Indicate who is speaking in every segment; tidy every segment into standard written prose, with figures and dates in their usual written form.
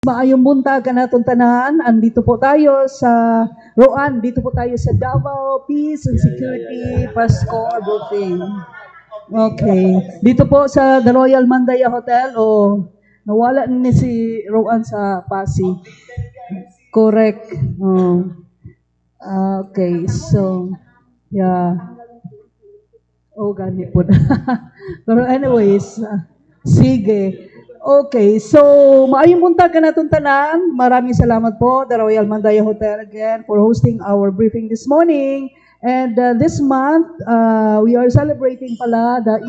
Speaker 1: Maayong buntag kanatong tanan. Andito po tayo sa Roan, dito po tayo sa Davao Peace and Security Pasko Briefing. Okay. Dito po sa The Royal Mandaya Hotel nawala ni si Roan sa Pasig. Correct. Okay. So, yeah. Gani po. Pero anyways, sige. Okay, so maayong buntag kanatong tanan. Maraming salamat po, The Royal Mandaya Hotel again for hosting our briefing this morning. And this month, we are celebrating pala the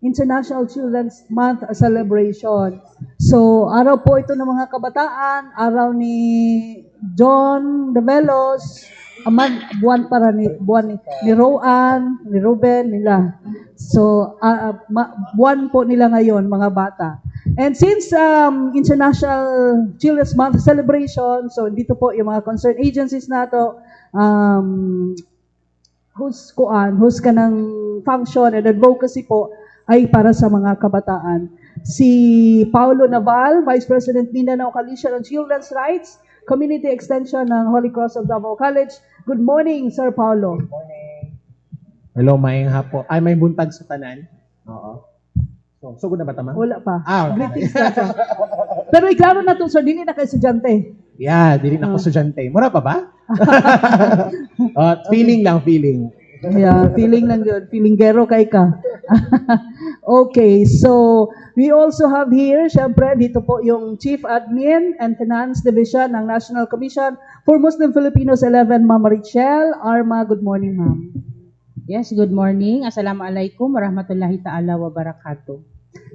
Speaker 1: International Children's Month celebration. So, araw po ito ng mga kabataan, araw ni John de Velos, buwan ni Roan, ni Ruben, nila. So, buwan po nila ngayon, mga bata. And since International Children's Month celebration, so dito po yung mga concerned agencies nato, whose kanang function and advocacy po ay para sa mga kabataan. Si Paulo Naval, Vice President Mindanao Coalition on Children's Rights, Community Extension ng Holy Cross of Davao College. Good morning, Sir Paulo.
Speaker 2: Good morning. Hello, maayong hapon. Ay, may buntag sa tanan. Oo. So good na ba tama?
Speaker 1: Wala pa.
Speaker 2: Okay.
Speaker 1: Greetings na siya. Pero iklaro na to, sir, dili na kay estudyante.
Speaker 2: Yeah, dili na ko estudyante. Mura pa ba? Feeling lang, feeling.
Speaker 1: Yeah, feeling lang yun. Feeling gero kay ka. Okay, so we also have here, syempre, dito po yung Chief Admin and Finance Division ng National Commission for Muslim Filipinos 11, Ma'am Richelle Arma. Good morning, ma'am.
Speaker 3: Yes, good morning. Assalamualaikum warahmatullahi ta'ala wabarakatuh.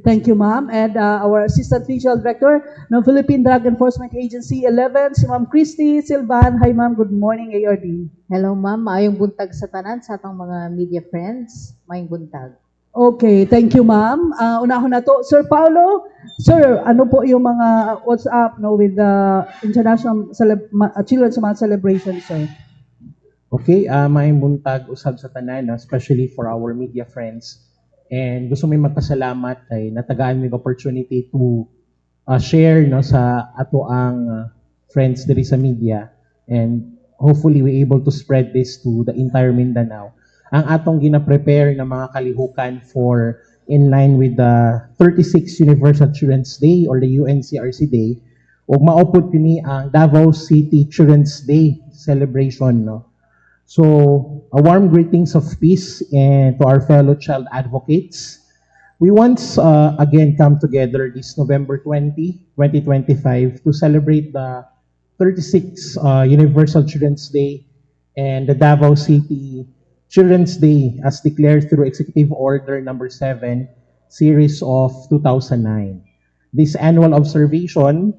Speaker 1: Thank you, ma'am. And our Assistant Regional Director ng Philippine Drug Enforcement Agency 11, si Ma'am Christy Silvan. Hi, ma'am. Good morning, ARD.
Speaker 4: Hello, ma'am. Maayong buntag sa tanan sa atong mga media friends. Maayong buntag.
Speaker 1: Okay, thank you, ma'am. Unahon na to. Sir Paulo, sir, ano po yung mga what's up with the International Children's Month celebration, sir?
Speaker 2: Okay, maayong buntag usab sa tanan, especially for our media friends. And gusto may magpasalamat kay natagaan mig opportunity to share sa ato ang friends diri sa media, and hopefully we able to spread this to the entire Mindanao. Ang atong gina-prepare na mga kalihukan for in line with the 36th Universal Children's Day or the UNCRC Day, ug maupod kini ang Davao City Children's Day celebration, no. So, a warm greetings of peace and to our fellow child advocates. We once again come together this November 20, 2025 to celebrate the 36th Universal Children's Day and the Davao City Children's Day as declared through Executive Order Number 7, Series of 2009. This annual observance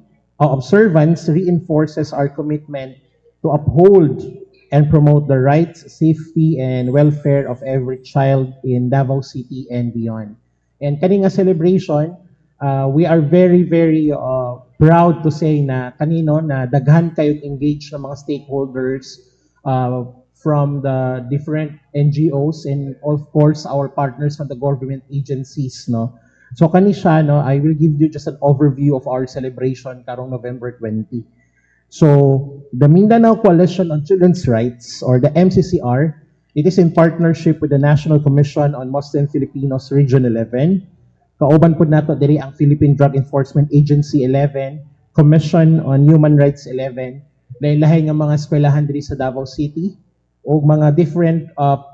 Speaker 2: reinforces our commitment to uphold and promote the rights, safety, and welfare of every child in Davao City and beyond. And kani nga celebration, we are very, very proud to say na kanino na daghan kayong engaged na mga stakeholders from the different NGOs and of course our partners from the government agencies, no. So kani siya, no, I will give you just an overview of our celebration karong November 20. So the Mindanao Coalition on Children's Rights or the MCCR, it is in partnership with the National Commission on Muslim Filipinos Region 11. Kauban pud nato diri ang Philippine Drug Enforcement Agency 11, Commission on Human Rights 11, lahi-lahi nga mga eskwelahan diri sa Davao City o mga different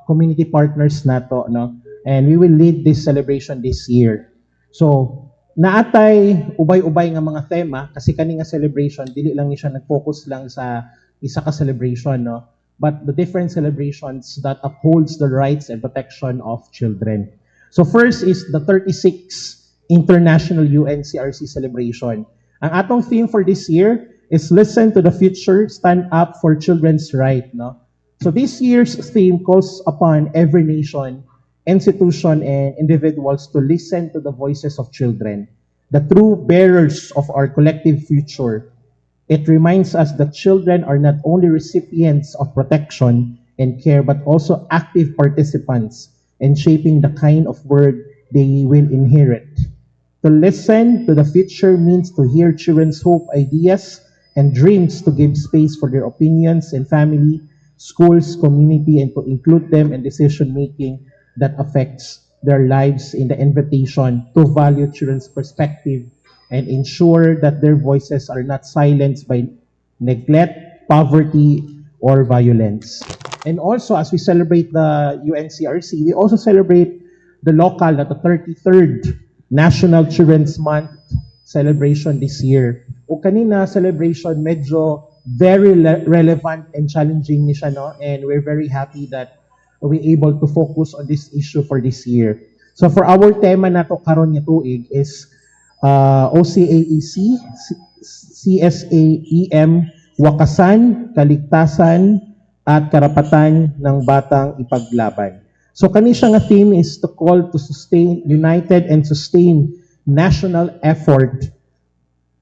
Speaker 2: community partners nato, no. And we will lead this celebration this year. So naatay ubay-ubay nga mga tema kasi kani nga celebration dili lang ni siya nag-focus lang sa isa ka celebration, no, but the different celebrations that upholds the rights and protection of children. So first is the 36th International UNCRC celebration. Ang atong theme for this year is Listen to the Future, Stand Up for Children's Right, no. So this year's theme calls upon every nation, institution, and individuals to listen to the voices of children, the true bearers of our collective future. It reminds us that children are not only recipients of protection and care, but also active participants in shaping the kind of world they will inherit. To listen to the future means to hear children's hope, ideas, and dreams, to give space for their opinions and family, schools, community, and to include them in decision making that affects their lives, in the invitation to value children's perspective and ensure that their voices are not silenced by neglect, poverty, or violence. And also, as we celebrate the UNCRC, we also celebrate the local, the 33rd National Children's Month celebration this year. O kanina celebration, medyo very relevant and challenging ni siya, no? And we're very happy that we're able to focus on this issue for this year. So for our tema na to karon nga tuig is OCAEC, CSAEM, Wakasan, Kaligtasan, at Karapatan ng Batang Ipaglaban. So kani siya nga theme is to call to sustain, united and sustain national effort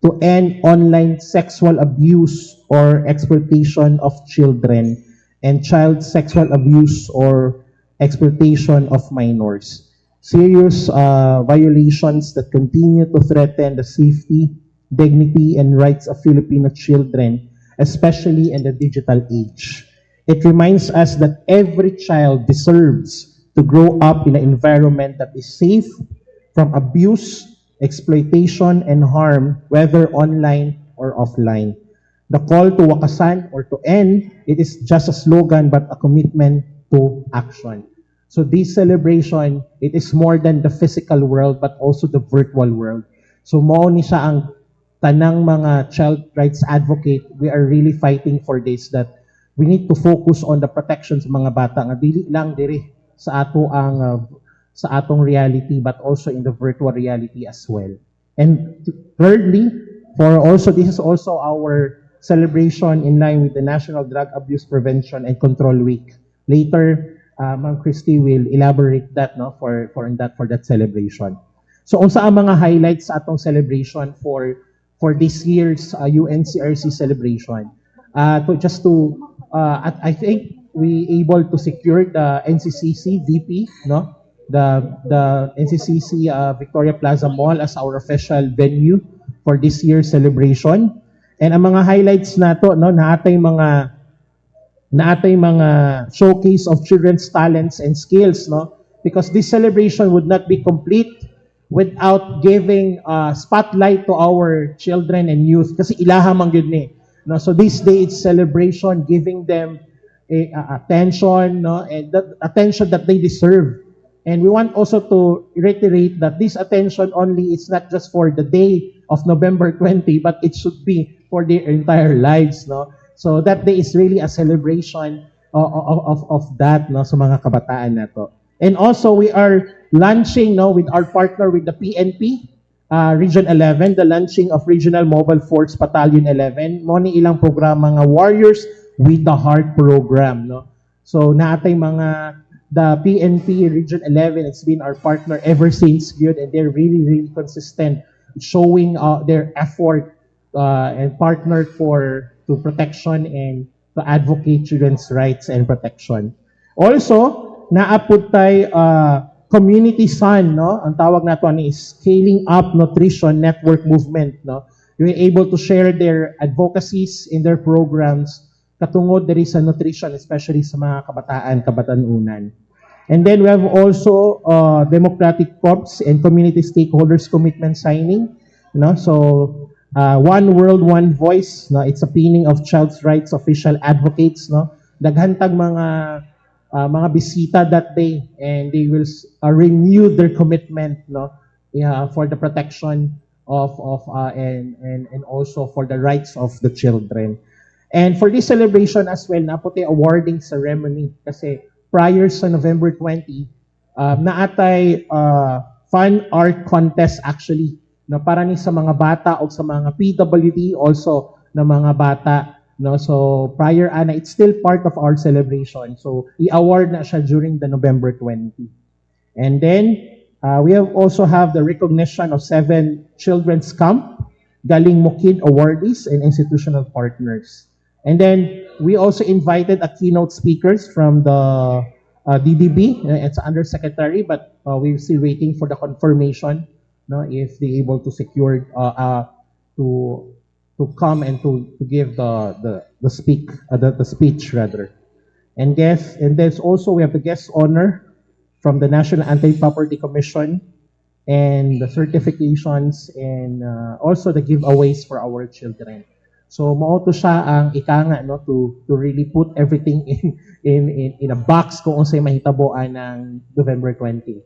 Speaker 2: to end online sexual abuse or exploitation of children and child sexual abuse or exploitation of minors. Serious violations that continue to threaten the safety, dignity, and rights of Filipino children, especially in the digital age. It reminds us that every child deserves to grow up in an environment that is safe from abuse, exploitation, and harm, whether online or offline. The call to wakasan or to end, it is just a slogan but a commitment to action. So this celebration, it is more than the physical world but also the virtual world. So mao ni siya ang tanang mga child rights advocate, we are really fighting for this, that we need to focus on the protection sa mga bata nga dili lang diri sa ato ang sa atong reality but also in the virtual reality as well. And thirdly, for also this is also our celebration in line with the National Drug Abuse Prevention and Control Week. Later, Ma'am Christy will elaborate that for that celebration. So unsa ang mga highlights sa atong celebration for this year's UNCRC celebration? I think we able to secure the NCCC VP, the NCCC Victoria Plaza Mall as our official venue for this year's celebration. And ang mga highlights nato, naatay mga showcase of children's talents and skills, because this celebration would not be complete without giving spotlight to our children and youth, kasi ilaha man gyud ni. So this day it's celebration, giving them attention, and that attention that they deserve. And we want also to reiterate that this attention only is not just for the day of November 20, but it should be for their entire lives, So that day is really a celebration of that, sa mga kabataan nato. And also we are launching, with our partner with the PNP, Region 11, the launching of Regional Mobile Force Battalion 11. Mo ni ilang programa nga Warriors with the Heart program, So naatay the PNP Region 11, it's been our partner ever since good, and they're really, really consistent, showing their effort and partner to protection and to advocate children's rights and protection. Also, naapod tay Community Sun, ang tawag nato ani is Scaling Up Nutrition Network Movement, You're able to share their advocacies in their programs katungod diri sa nutrition, especially sa mga kabatanunan. And then we have also Democratic Corps and Community Stakeholders Commitment signing, So One World, One Voice, it's a pinning of child's rights official advocates, Daghantag mga bisita that day, and they will renew their commitment, for the protection of and also for the rights of the children. And for this celebration as well, naputi awarding ceremony kasi prior sa November 20, naatay fun art contest actually, para ni sa mga bata o sa mga PWD also na mga bata, So prior it's still part of our celebration. So i-award na siya during the November 20. And then we also have the recognition of 7 children's camp, Galing Mukid awardees and institutional partners. And then we also invited a keynote speakers from the DDB. It's undersecretary, but we're still waiting for the confirmation no, if they able to secure to come and to give the speech rather. And there's also we have the guest honor from the National Anti-Property Commission and the certifications and also the giveaways for our children. So mao to siya ang ikanga no to really put everything in a box kung unsay mahitaboan ng November 20.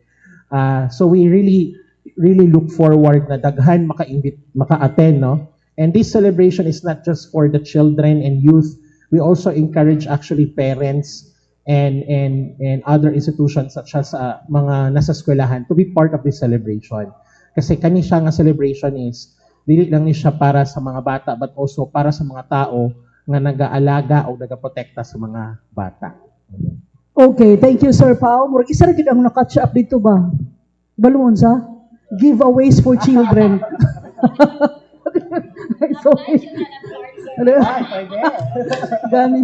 Speaker 2: So we really look forward na daghan maka-attend no. And this celebration is not just for the children and youth. We also encourage actually parents and other institutions such as mga nasa eskwelahan to be part of this celebration. Kasi kani siya nga celebration is dili lang ni siya para sa mga bata but also para sa mga tao nga nag-aalaga o nagaprotekta sa mga bata.
Speaker 1: Okay, thank you, Sir Pao. Murag isa ra gid ang na-catch up dito ba? Balungon sa giveaways for children. Sorry. Gani.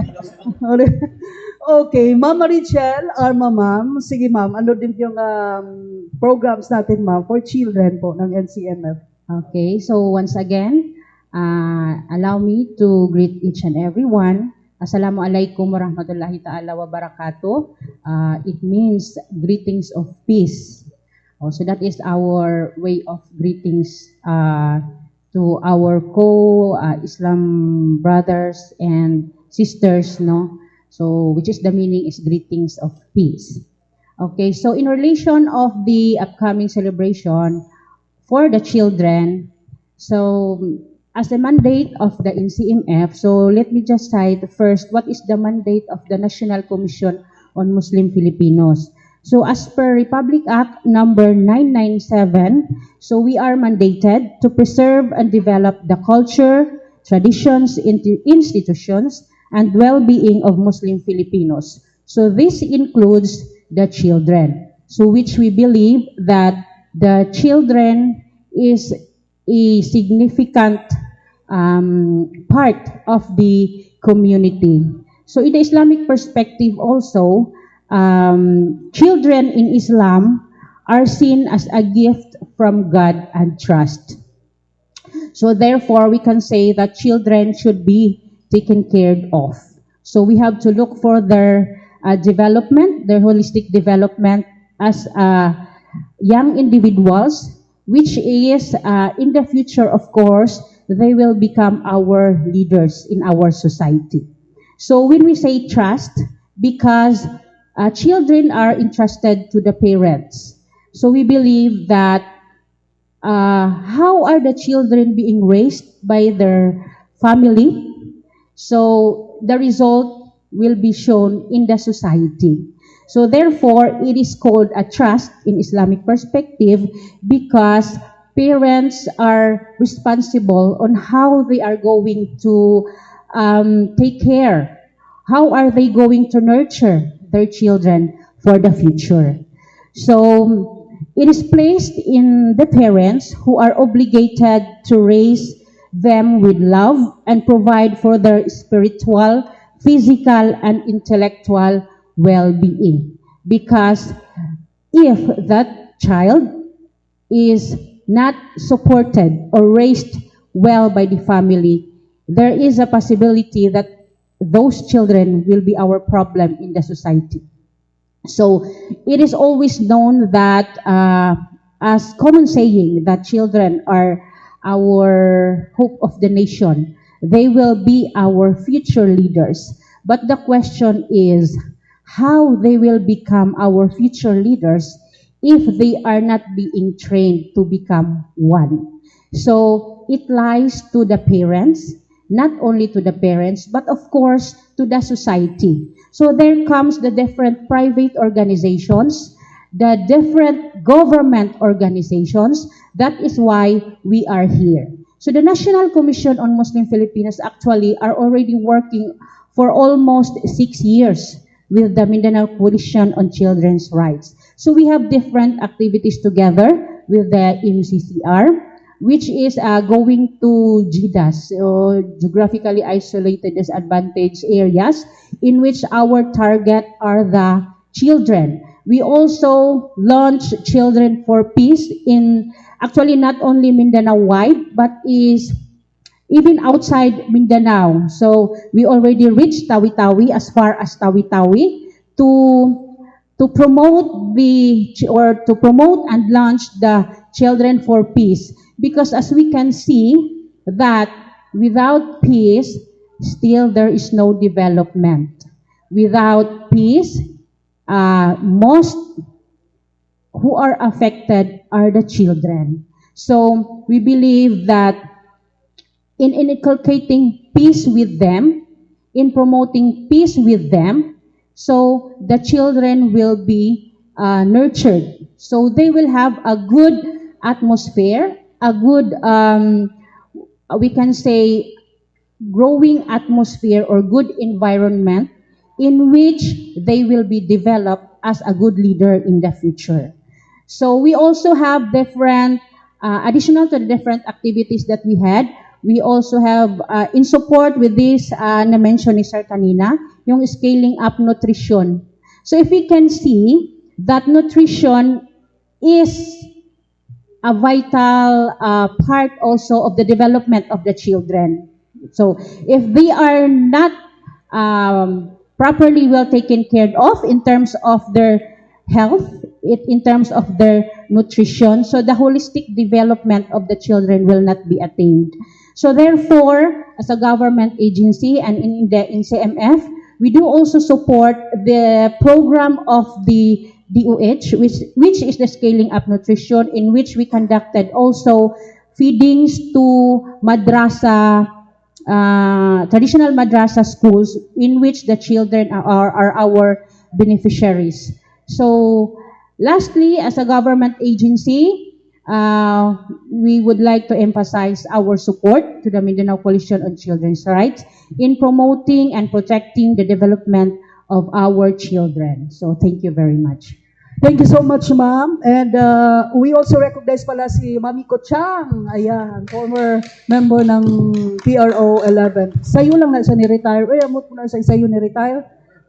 Speaker 1: Okay, Mama Richelle, Arma Ma'am. Sige ma'am, ano din yung programs natin ma'am for children po ng NCMF?
Speaker 3: Okay, so once again, allow me to greet each and everyone. Assalamualaikum warahmatullahi ta'ala wabarakatuh. It means greetings of peace. So that is our way of greetings to our co-Islam brothers and sisters, no? So, which is the meaning is greetings of peace. Okay, so in relation of the upcoming celebration for the children, so as the mandate of the NCMF, so let me just cite first, what is the mandate of the National Commission on Muslim Filipinos? So as per Republic Act number 997, so we are mandated to preserve and develop the culture, traditions, institutions, and well-being of Muslim Filipinos. So this includes the children. So which we believe that the children is a significant part of the community. So in the Islamic perspective also, children in Islam are seen as a gift from God and trust. So therefore, we can say that children should be taken care of. So we have to look for their development, their holistic development as young individuals, which is in the future, of course, they will become our leaders in our society. So when we say trust, because children are entrusted to the parents. So we believe that how are the children being raised by their family? So the result will be shown in the society. So therefore, it is called a trust in Islamic perspective because parents are responsible on how they are going to take care. How are they going to nurture their children for the future? So it is placed in the parents who are obligated to raise them with love and provide for their spiritual, physical, and intellectual well-being. Because if that child is not supported or raised well by the family, there is a possibility that those children will be our problem in the society. So it is always known that as common saying that children are our hope of the nation. They will be our future leaders. But the question is how they will become our future leaders if they are not being trained to become one. So it lies to the parents, not only to the parents, but of course to the society. So there comes the different private organizations, the different government organizations. That is why we are here. So the National Commission on Muslim Filipinos actually are already working for almost 6 years with the Mindanao Coalition on Children's Rights. So we have different activities together with the MCCR, which is going to GIDAS, so geographically isolated disadvantaged areas, in which our target are the children. We also launched Children for Peace in actually not only Mindanao-wide, but is even outside Mindanao. So we already reached Tawi-Tawi as far as Tawi-Tawi to promote to promote and launch the Children for Peace, because as we can see that without peace still there is no development. Without peace, most who are affected are the children. So we believe that in inculcating peace with them, in promoting peace with them, so the children will be nurtured. So they will have a good atmosphere, a good, we can say, growing atmosphere or good environment in which they will be developed as a good leader in the future. So we also have different, additional to the different activities that we had, we also have, in support with this, na-mention ni Sir kanina, yung scaling up nutrition. So if we can see that nutrition is a vital part also of the development of the children. So if they are not properly well taken care of in terms of their health, in terms of their nutrition, so the holistic development of the children will not be attained. So therefore, as a government agency and in CMF, we do also support the program of the DOH, which is the Scaling Up Nutrition, in which we conducted also feedings to madrasa, traditional madrasa schools, in which the children are our beneficiaries. So lastly, as a government agency, we would like to emphasize our support to the Mindanao Coalition on Children's Rights in promoting and protecting the development of our children. So thank you very much.
Speaker 1: Thank you so much, ma'am. And we also recognize pala si Mami Ko Chang. Ayan, former member ng PRO 11. Sayo lang na siya ni-retire. Amot mo na siya sayo ni-retire.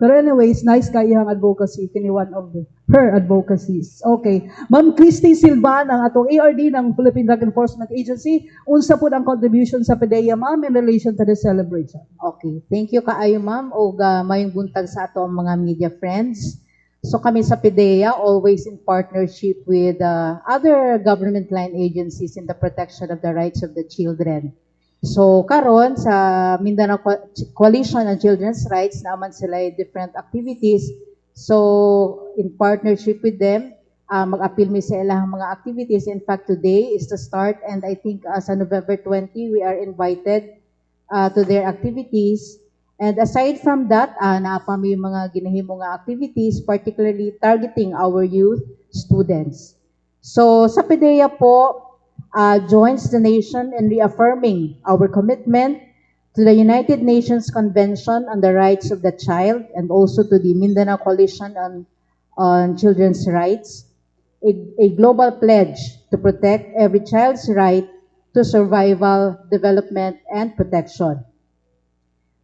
Speaker 1: Pero anyways, nice kayang advocacy. Kini one of her advocacies. Okay. Ma'am Christy Silvan, ang atong ARD ng Philippine Drug Enforcement Agency. Unsa po ang contribution sa PDEA, ma'am, in relation to the celebration?
Speaker 4: Okay. Thank you kaayo, ma'am. O mayong buntag sa ato ang mga media friends. So kami sa PDEA, always in partnership with other government line agencies in the protection of the rights of the children. So karon sa Mindanao Coalition on Children's Rights, naman sila different activities. So in partnership with them, mag-appeal mi sa ilang mga activities. In fact, today is the start, and I think sa November 20, we are invited to their activities. And aside from that, naapa may mga ginahimo nga activities, particularly targeting our youth students. So sa PDEA po, joins the nation in reaffirming our commitment to the United Nations Convention on the Rights of the Child and also to the Mindanao Coalition on Children's Rights, a global pledge to protect every child's right to survival, development, and protection.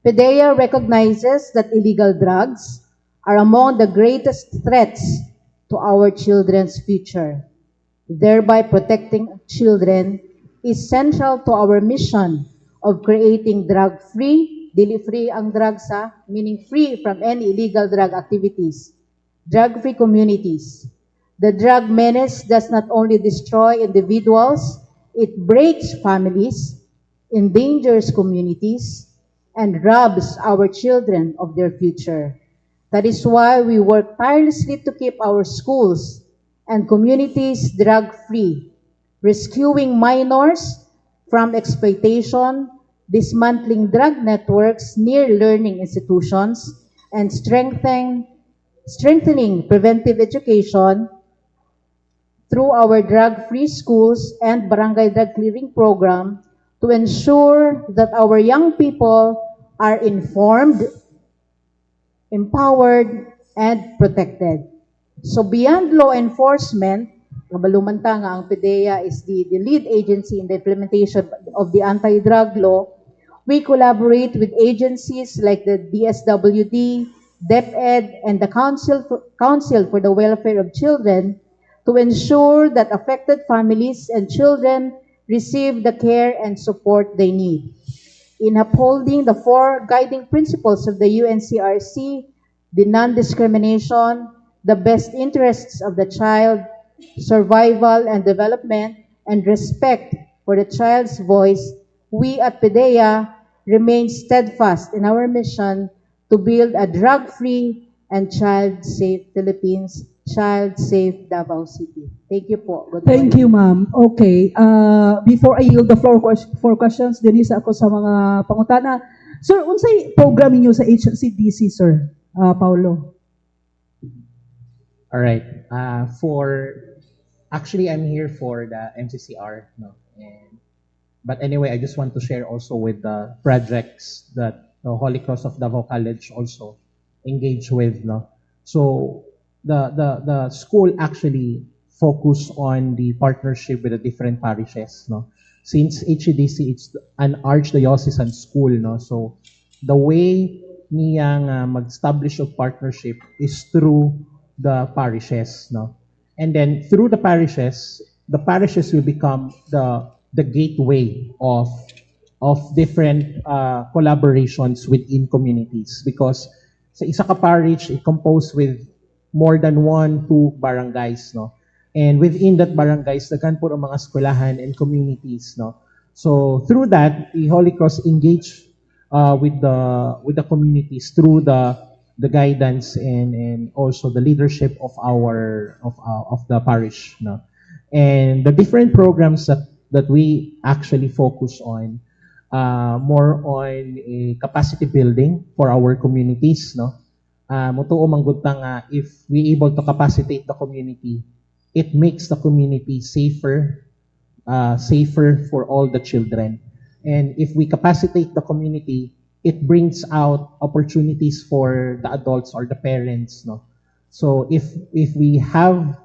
Speaker 4: PDEA recognizes that illegal drugs are among the greatest threats to our children's future. Thereby protecting children is central to our mission of creating drug-free, dili-free ang drugs meaning free from any illegal drug activities, drug-free communities. The drug menace does not only destroy individuals, it breaks families, endangers communities, and robs our children of their future. That is why we work tirelessly to keep our schools and communities drug-free, rescuing minors from exploitation, dismantling drug networks near learning institutions, and strengthening preventive education through our drug-free schools and barangay drug clearing program to ensure that our young people are informed, empowered, and protected. So beyond law enforcement, kabalumanta nga ang PDEA is the lead agency in the implementation of the anti-drug law, we collaborate with agencies like the DSWD, DepEd, and the Council for the Welfare of Children to ensure that affected families and children receive the care and support they need. In upholding the four guiding principles of the UNCRC, the non-discrimination, the best interests of the child, survival and development, and respect for the child's voice, we at PDEA remain steadfast in our mission to build a drug-free and child-safe Philippines, child-safe Davao City. Thank you po. Good
Speaker 1: Thank
Speaker 4: morning.
Speaker 1: you, ma'am. Okay. Before I yield the floor for questions, Denise, ako sa mga pangutana. Sir, unsay program niyo sa HCDC, sir? Paulo.
Speaker 2: All right. Actually, I'm here for the MCCR, no. But anyway, I just want to share also with the projects that the Holy Cross of Davao College also engage with, no. So the school actually focus on the partnership with the different parishes, no. Since HCDC, it's an archdiocesan school, no. So the way niyang mag-establish of partnership is through the parishes, no. And then through the parishes will become the gateway of different collaborations within communities, because sa isa ka parish it composed with more than 1-2 barangays, no. And within that barangays daghan po ang mga eskwelahan and communities, no. So through that, the Holy Cross engage with the communities through the guidance and also the leadership of the parish, no. And the different programs that we actually focus on, more on a capacity building for our communities, no. Mutuo manggod ta nga if we able to capacitate the community, it makes the community safer for all the children. And if we capacitate the community, it brings out opportunities for the adults or the parents, no. So if we have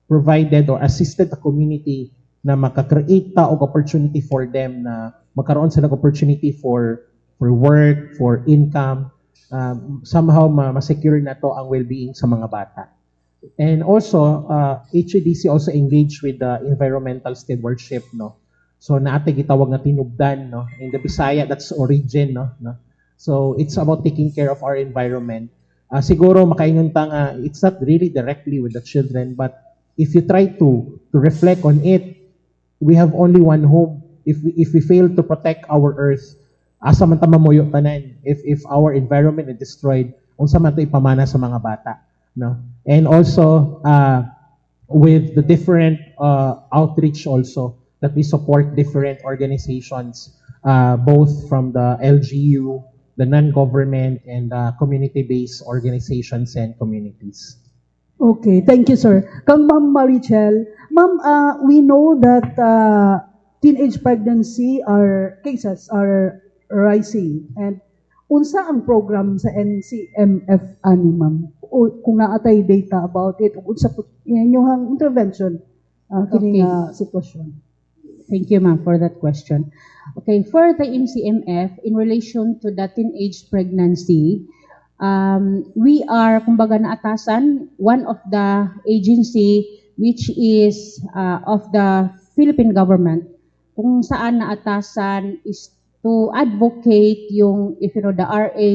Speaker 2: provided or assisted the community na makakreate ta og opportunity for them, na magkaroon sila ng opportunity for work, for income, somehow ma-secure na to ang well-being sa mga bata. And also, HCDC also engaged with the environmental stewardship, no. So naate gitawag nga tinubdan, no. In the Bisaya, that's origin, no. So it's about taking care of our environment. Siguro makaingon ta nga it's not really directly with the children, but if you try to reflect on it, we have only one home. If we fail to protect our earth, asa man ta mamuyo tanan? If our environment is destroyed, unsa man to ipamana sa mga bata, no? And also with the different outreach also that we support different organizations, both from the LGU, the non-government, and community-based organizations and communities.
Speaker 1: Okay, thank you, sir. Kang Ma'am Marichel, Ma'am, we know that teenage pregnancy cases are rising. And unsa ang program sa NCMF ani, Ma'am? O kung naatay data about it, unsa po inyong intervention kini nga sitwasyon?
Speaker 3: Thank you, ma'am, for that question. Okay, for the NCMF, in relation to the teenage pregnancy, we are, kumbaga, naatasan, one of the agency which is of the Philippine government, kung saan naatasan is to advocate yung, if you know, the RA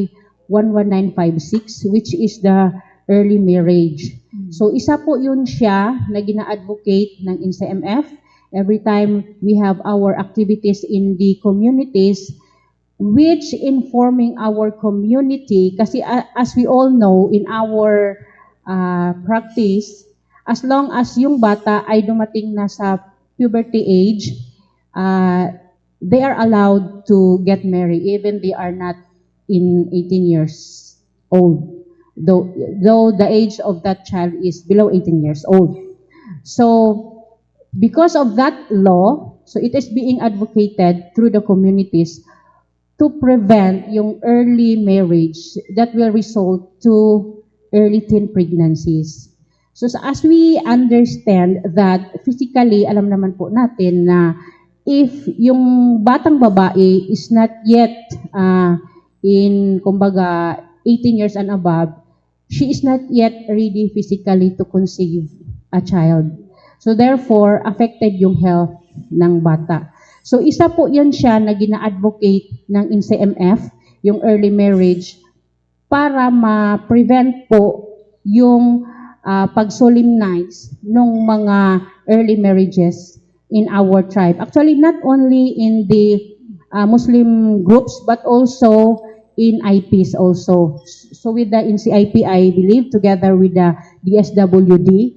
Speaker 3: 11956, which is the early marriage. So, isa po yun siya na gina-advocate ng NCMF. Every time we have our activities in the communities, which informing our community, kasi as we all know, in our practice, as long as yung bata ay dumating na sa puberty age, they are allowed to get married, even they are not in 18 years old, though the age of that child is below 18 years old. So, because of that law, so it is being advocated through the communities to prevent yung early marriage that will result to early teen pregnancies. So as we understand that physically, alam naman po natin na if yung batang babae is not yet in, kumbaga, 18 years and above, she is not yet ready physically to conceive a child. So therefore, affected yung health ng bata. So isa po yan siya na gina-advocate ng NCMF, yung early marriage, para ma-prevent po yung pag-solemnize ng mga early marriages in our tribe. Actually, not only in the Muslim groups, but also in IPs also. So with the NCIP, I believe, together with the DSWD,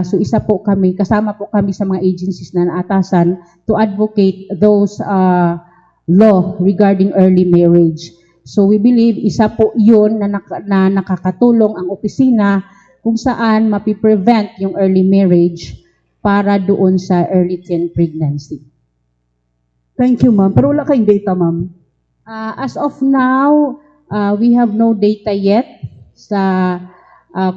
Speaker 3: so isa po kami, kasama po kami sa mga agencies na naatasan to advocate those law regarding early marriage. So we believe isa po yun na nakakatulong ang opisina kung saan mapiprevent yung early marriage para doon sa early teen pregnancy.
Speaker 1: Thank you, ma'am. Pero wala kayong data, ma'am.
Speaker 3: As of now, we have no data yet sa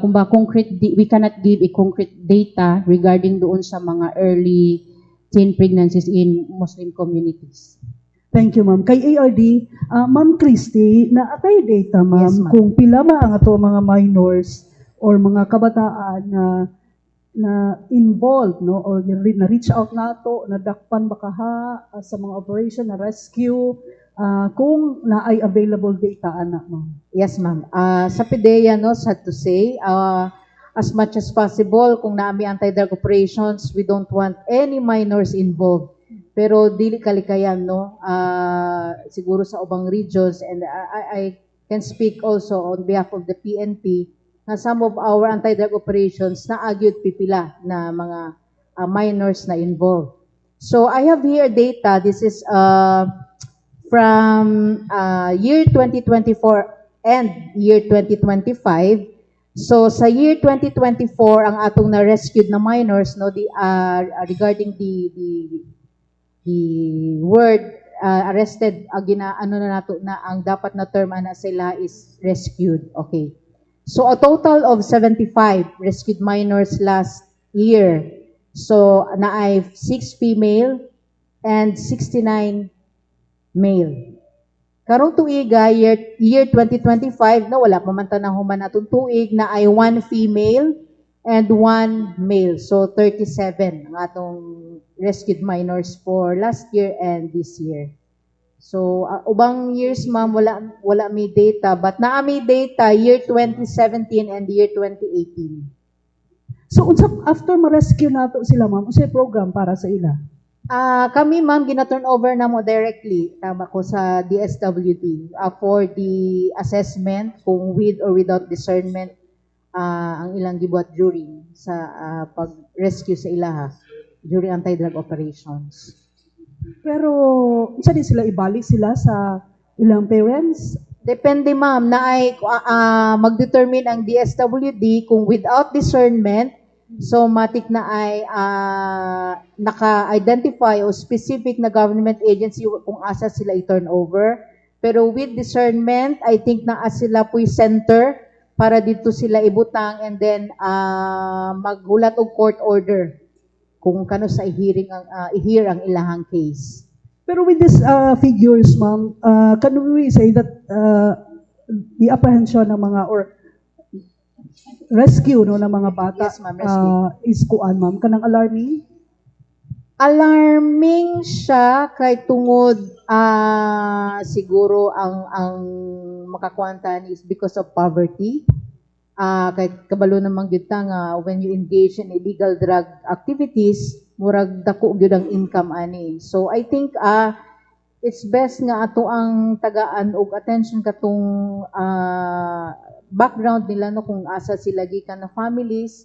Speaker 3: kung ba we cannot give a concrete data regarding doon sa mga early teen pregnancies in Muslim communities.
Speaker 1: Thank you, ma'am. Kay ARD, Ma'am Christy, naatay data, ma'am,
Speaker 4: Yes, ma'am.
Speaker 1: kung pila ba ang ato mga minors or mga kabataan na involved, no, or na-reach out nato, nadakpan bakaha sa mga operation na rescue, kung naay available data, anak, ma'am.
Speaker 4: Yes, ma'am. Sa PDEA, no, sad to say, as much as possible, kung naami anti-drug operations, we don't want any minors involved. Pero dili kalikayan, no, siguro sa ubang regions, and I can speak also on behalf of the PNP, na some of our anti-drug operations na agyud pipila na mga minors na involved. So I have here data. This is from year 2024 and year 2025. So sa year 2024 ang atong na rescued na minors, no, regarding the word arrested, ano na nato na ang dapat na term ana sila is rescued. Okay. So a total of 75 rescued minors last year. So naay 6 female and 69 male. Karong tuiga, year 2025, no, wala pa man tanang human atong tuig, na ay 1 female and 1 male. So 37 ang atong rescued minors for last year and this year. So ubang years, ma'am, wala may data, but naa may data year 2017 and year 2018.
Speaker 1: So, after ma-rescue nato sila, ma'am, unsay program para sa ila?
Speaker 4: Kami, ma'am, gina-turn over na mo directly, tama ko, sa DSWD for the assessment kung with or without discernment ang ilang gibuhat during sa pag-rescue sa ilaha during anti-drug operations.
Speaker 1: Pero, isa din sila ibalik sila sa ilang parents?
Speaker 4: Depende, ma'am, na ay mag-determine ang DSWD kung without discernment, so matik na ay naka-identify o specific na government agency kung asa sila i-turn over. Pero with discernment, I think na sila po'y center para dito sila ibutang and then maghulat og court order kung kano sa i-hear ang ilahang case.
Speaker 1: Pero with these figures, ma'am, can we say that the apprehension ng mga or rescue no ng mga bata
Speaker 4: Yes, ma'am, rescue.
Speaker 1: is kuan, ma'am, kanang alarming?
Speaker 4: Alarming siya kay tungod siguro ang makakuantan is because of poverty. Kay kabalo namang gyud ta nga when you engage in illegal drug activities, murag dako gyud ang income ani. So I think it's best nga ato ang tagaan og attention katong background nila, no, kung asa sila gikan na families,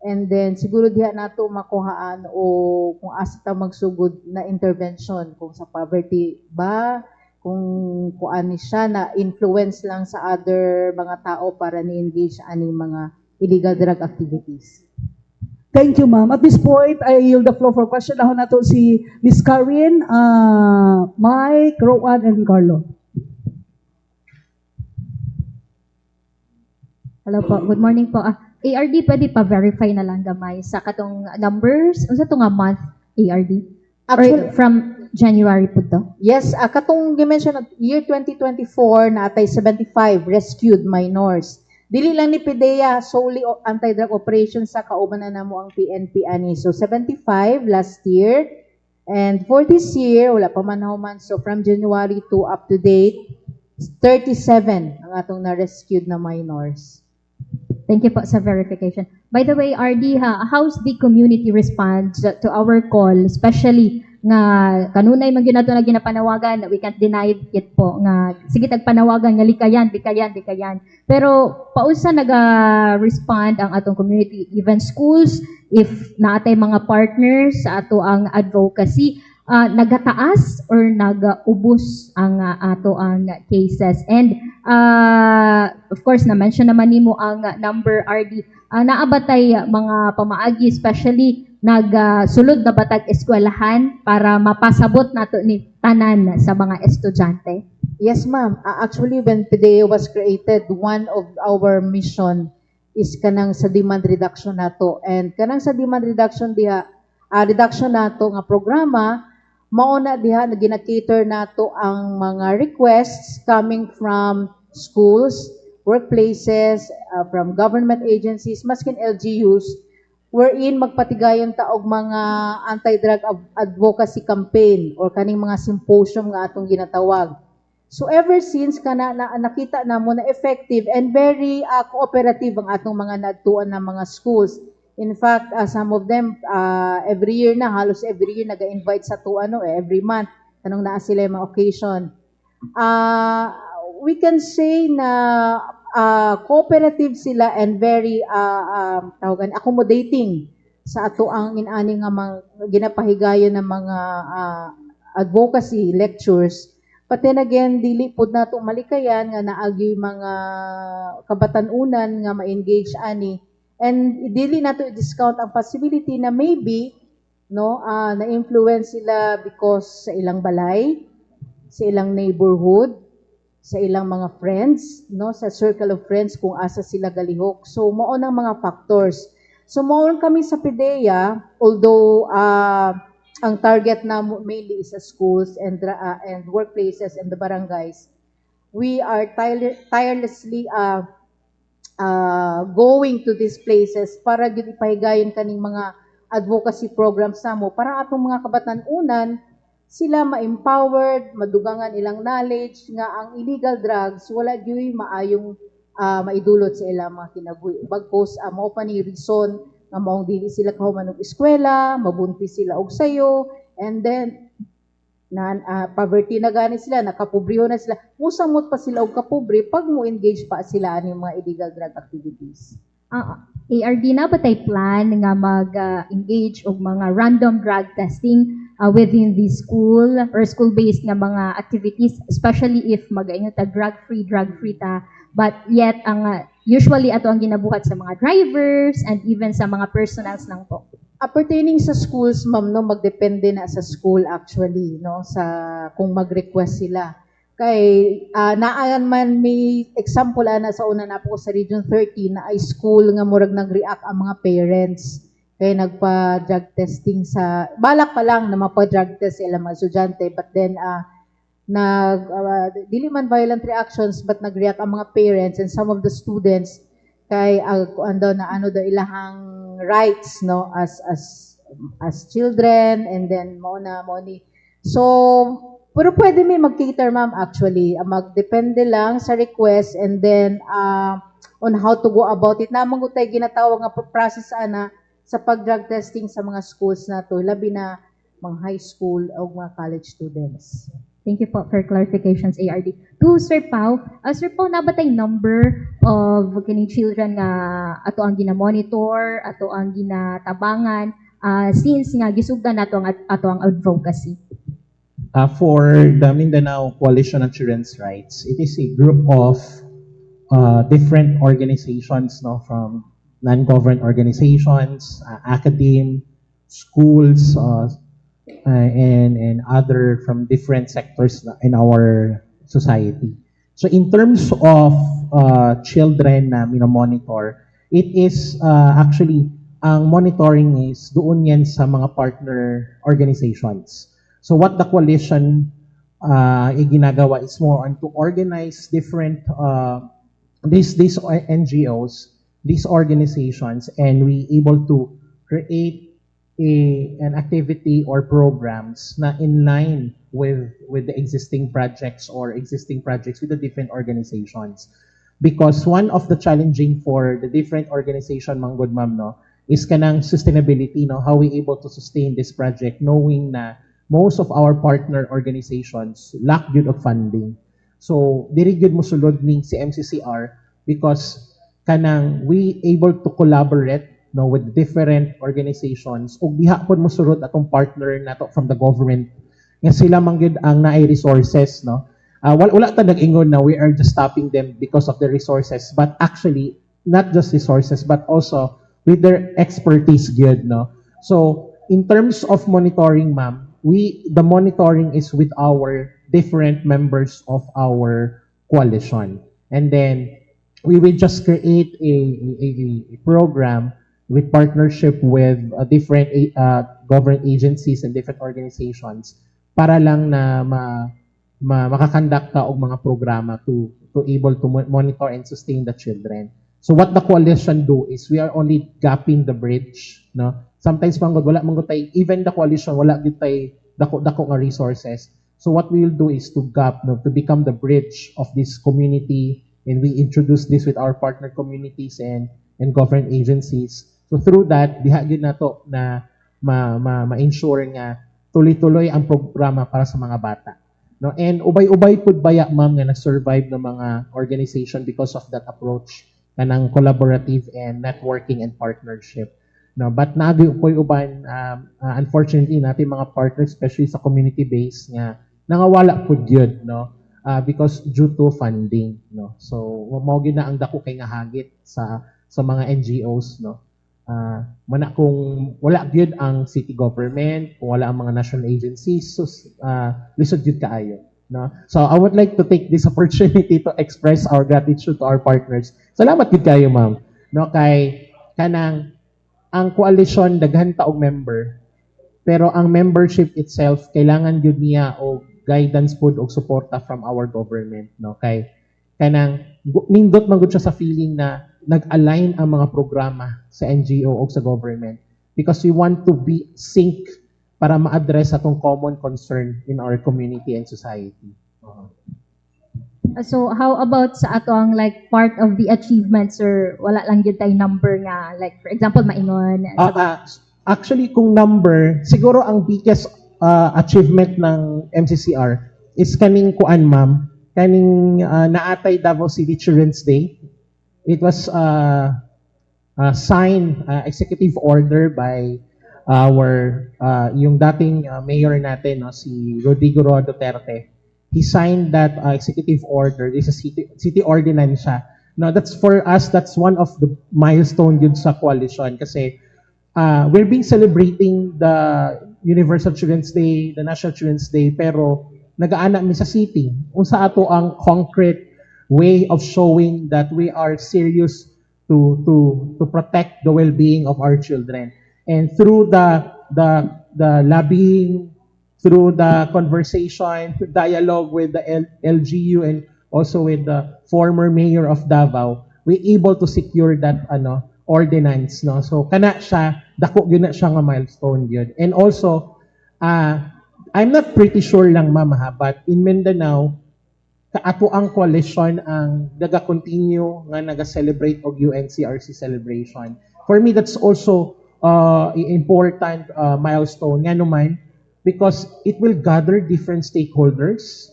Speaker 4: and then siguro diha nato makuhaan o kung asa ta magsugod na intervention kung sa poverty ba, kung kuan ni siya na influence lang sa other mga tao para ni-engage ani mga illegal drug activities.
Speaker 1: Thank you, ma'am. At this point, I yield the floor for question. Ako na to si Miss Karin, Mike, Rowan, and Carlo.
Speaker 5: Hello po. Good morning po. ARD, pwede pa verify na lang gamay sa katong numbers. Unsa to nga month ARD?
Speaker 4: Actually,
Speaker 5: Or from January po to?
Speaker 4: yes, katong gi-mention at year 2024 na atay 75 rescued minors. Dili lang ni PDEA, solely anti-drug operations sa kauban na namo ang PNP ani. So 75 last year. And for this year, wala pa man human. So from January to up to date, 37 ang atong na-rescued na minors.
Speaker 5: Thank you po sa verification. By the way, RD, how's the community response to our call, especially nga kanunay man gyud nato na ginapanawagan, we can't deny it po nga sige tagpanawagan nga likayan. Pero pausa naga-respond ang atong community, even schools, if naatay mga partners sa ato ang advocacy, nagataas or nagaubos ang ato ang cases. And of course, na-mention naman nimo ang number, RD. Naabatay mga pamaagi, especially nagsulod na batag eskwelahan para mapasabot nato ni tanan sa mga estudyante.
Speaker 4: Yes, ma'am. Actually, when PDEA was created, one of our mission is kanang sa demand reduction nato. And kanang sa demand reduction diha, reduction nato nga programa, mauna diha na gina-cater nato ang mga requests coming from schools, workplaces, from government agencies, maskin LGUs, wherein magpatigayon ta og mga anti-drug advocacy campaign or kaning mga symposium nga atong ginatawag. So ever since nakita namo na effective and very cooperative ang atong mga nadtuan na mga schools. In fact, some of them every year na, halos every year naga-invite sa tuan every month kanang naa sila yung mga occasion. We can say na cooperative sila and very accommodating sa ato ang inani nga ginapahigayon ng mga advocacy lectures. But then again, dili pud nato malikayan nga naagi mga kabatan-unan nga ma-engage ani, and dili nato i-discount ang possibility na maybe na-influence sila because sa ilang balay, sa ilang neighborhood, sa ilang mga friends, sa circle of friends kung asa sila galihok. So mao nang mga factors. So mao kami sa PDEA, although ang target na mainly is sa schools and workplaces and the barangays, we are tirelessly going to these places para gyud ipahigayon kaning mga advocacy programs namo para atong mga kabatan-unan sila ma-empowered, madugangan ilang knowledge nga ang illegal drugs wala gyud maayong maidulot sa ilang mga kinabuhi. Bagkos mao pa ni reason nga maong dili sila kahuman og eskwela, mabuntis sila og sayo, and then poverty na gani sila, nakapobriho na sila, musamot pa sila og kapobre pag mo engage pa sila ani mga illegal drug activities.
Speaker 5: ARD na ba tay plan nga mag-engage og mga random drug testing within the school or school-based nga mga activities, especially if mag-inyo ta drug-free ta, but yet ang usually ato ang ginabuhat sa mga drivers and even sa mga personals lang po.
Speaker 4: Pertaining sa schools, ma'am, magdepende na sa school actually, sa kung mag-request sila. Kay naayan man may example na sa una na po sa Region 13 na ay school nga murag nag-react ang mga parents kay nagpa-drug testing sa balak pa lang na mapa-drug test sila mga estudyante, but then dili man violent reactions but nag-react ang mga parents and some of the students kay daw ilahang rights as children, and then mo ni so pero pwede may mag-cater, ma'am, actually. Magdepende lang sa request and then on how to go about it. Namang utay ginatawag nga process sa pag-drug testing sa mga schools na to, labi na mga high school o mga college students.
Speaker 5: Thank you po for clarifications, ARD. To Sir Pao, nabatay number of kining children nga ato ang gina-monitor, ato ang ginatabangan, since nga gisugdan nato ang ato ang advocacy.
Speaker 2: For the Mindanao Coalition on Children's Rights, it is a group of different organizations, from non-government organizations, academe, schools, and other from different sectors in our society. So in terms of children na monitor, it is actually ang monitoring is doon yan sa mga partner organizations. So what the coalition ginagawa is more on to organize different these NGOs, these organizations, and we able to create an activity or programs na in line with the existing projects or existing projects with the different organizations. Because one of the challenging for the different organization, Manggod Ma'am, no, is kanang sustainability, no, how we able to sustain this project knowing na most of our partner organizations lack yun of funding. So, diri gyud mo sulod ning si MCCR because kanang we able to collaborate no with different organizations ug diha pod mo sulod atong partner nato from the government nga sila man gyud ang naay resources no. Wala ta nag-ingon na we are just stopping them because of the resources, but actually not just resources but also with their expertise gyud no. So in terms of monitoring, ma'am, the monitoring is with our different members of our coalition. And then we will just create a program with partnership with different government agencies and different organizations para lang na makakandak ka og mga programa to able to monitor and sustain the children. So what the coalition do is we are only gapping the bridge, no? Sometimes manggod wala manggod tay even the coalition wala gyud tay dako nga resources. So what we will do is to gap, no, to become the bridge of this community, and we introduce this with our partner communities and government agencies. So through that, diha gyud nato na ma-ensure nga tuloy-tuloy ang programa para sa mga bata. No, and ubay-ubay pud baya ma'am nga nag-survive ng mga organization because of that approach kanang collaborative and networking and partnership. No, but naagi koy uban unfortunately natin mga partners especially sa community base nga nangawala pud gyud no because due to funding no. So mao gyud na ang dako kay nga hagit sa mga NGOs no. Mana kung wala gyud ang city government, kung wala ang mga national agencies, so lisod gyud kaayo, no? So I would like to take this opportunity to express our gratitude to our partners. Salamat gyud kayo, ma'am. No, kay kanang ang coalition daghan ta og member, pero ang membership itself kailangan gyud niya og guidance pud og suporta from our government, no? Kay kanang nindot man gud siya sa feeling na nag-align ang mga programa sa NGO o sa government because we want to be sync para ma-address atong common concern in our community and society.
Speaker 5: So how about sa atong like part of the achievements or wala lang gyud tay number nga like for example maingon
Speaker 2: Actually kung number siguro ang biggest achievement ng MCCR is kaning kuan ma'am kaning naatay Davao City Children's Day. It was signed executive order by our yung dating mayor natin no si Rodrigo Roa Duterte. He signed that executive order. This is city ordinance siya. Now that's for us that's one of the milestone yun sa coalition kasi we're being celebrating the Universal Children's Day, the National Children's Day pero nagaana mi sa city. Unsa ato ang concrete way of showing that we are serious to protect the well-being of our children. And through the lobbying, through the conversation, dialogue with the LGU and also with the former mayor of Davao, we able to secure that ordinance, no. So kana siya dako gyud na siya nga milestone gyud. And also I'm not pretty sure lang ma'am ha, but in Mindanao ato ang coalition ang naga-continue nga naga-celebrate og UNCRC celebration. For me, that's also important milestone nga naman because it will gather different stakeholders.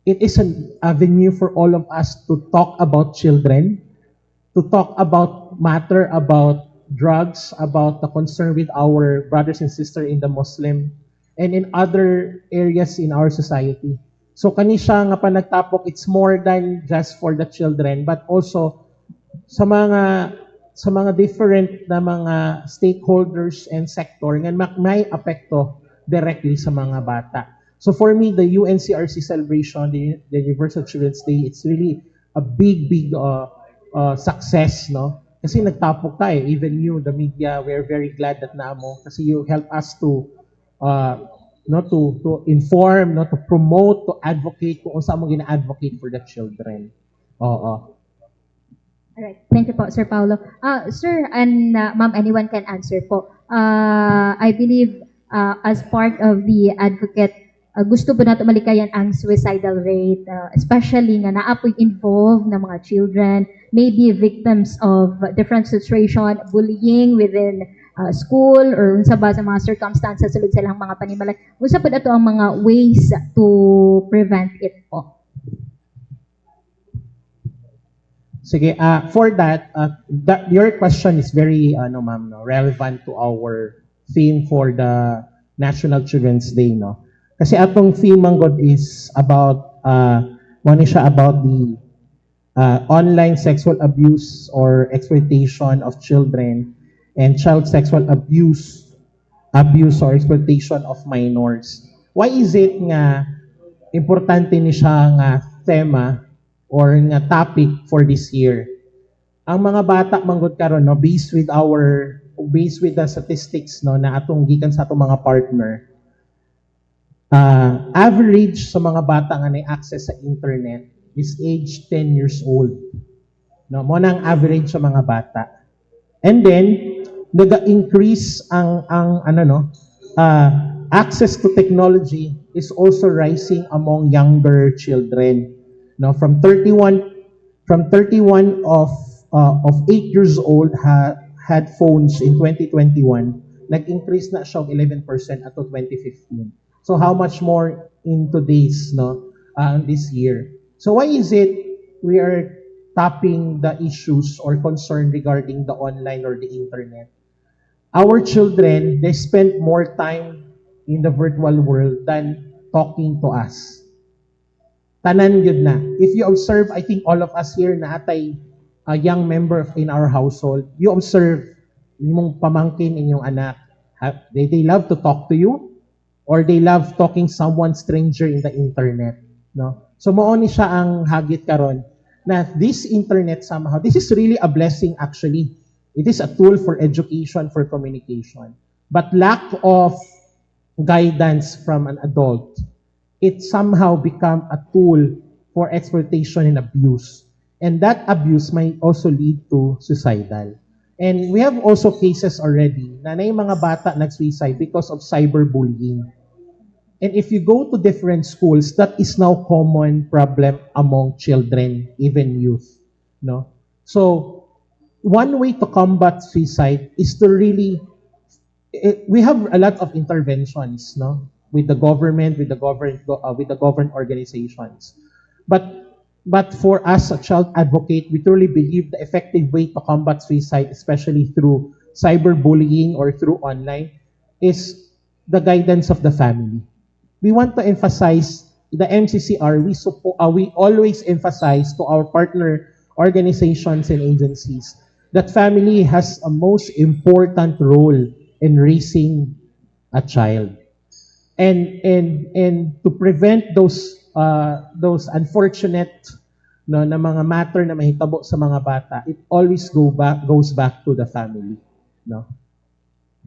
Speaker 2: It is an avenue for all of us to talk about children, to talk about matter about drugs, about the concern with our brothers and sisters in the Muslim and in other areas in our society. So kani siya nga panagtapok, it's more than just for the children but also sa mga different na mga stakeholders and sector nga may apekto directly sa mga bata. So for me, the UNCRC celebration, the Universal Children's Day, it's really a big success, no? Kasi nagtapok tayo, even you, the media, we're very glad that naamo kasi you help us to to inform, to promote, to advocate kung saan mo gina-advocate for the children. Oo.
Speaker 5: Alright. Thank you po, Sir Paulo. Sir, and ma'am, anyone can answer po. I believe as part of the advocate, gusto po natin malikayan ang suicidal rate, especially nga naapoy involved na mga children, maybe victims of different situation, bullying within school, or unsa ba sa mga circumstances sulod silang mga panimalay. Unsa po ato ang mga ways to prevent it po?
Speaker 2: Sige, for that, your question is very ma'am, relevant to our theme for the National Children's Day, no? Kasi atong theme manggod is about mo siya about the online sexual abuse or exploitation of children and child sexual abuse or exploitation of minors. Why is it nga importante ni siya nga tema or nga topic for this year? Ang mga bata manggod karon, no, based with the statistics, no, na atong gikan sa atong mga partner, average sa mga bata nga may access sa internet is age 10 years old. No, mo nang average sa mga bata. And then naga-increase ang access to technology is also rising among younger children. No, from 31 of 8 years old had phones in 2021, nag-increase na siya 11% ato 2015. So how much more in today's this year? So why is it we are tapping the issues or concern regarding the online or the internet? Our children, they spend more time in the virtual world than talking to us. Tanan yun na. If you observe, I think all of us here na atay a young member in our household, you observe yung pamangkin, inyong anak, they love to talk to you or they love talking someone stranger in the internet. No? So mooni siya ang hagit karon na this internet somehow, this is really a blessing actually. It is a tool for education, for communication. But lack of guidance from an adult, it somehow become a tool for exploitation and abuse. And that abuse might also lead to suicidal. And we have also cases already na yung mga bata nag-suicide because of cyberbullying. And if you go to different schools, that is now common problem among children, even youth. No? So, one way to combat suicide is to really, we have a lot of interventions, no, with the government, with the government organizations. But for us, a child advocate, we truly believe the effective way to combat suicide, especially through cyberbullying or through online, is the guidance of the family. We want to emphasize the MCCR. We always emphasize to our partner organizations and agencies that family has a most important role in raising a child, and to prevent those unfortunate na mga matter na mahitabo sa mga bata, it always goes back to the family. No.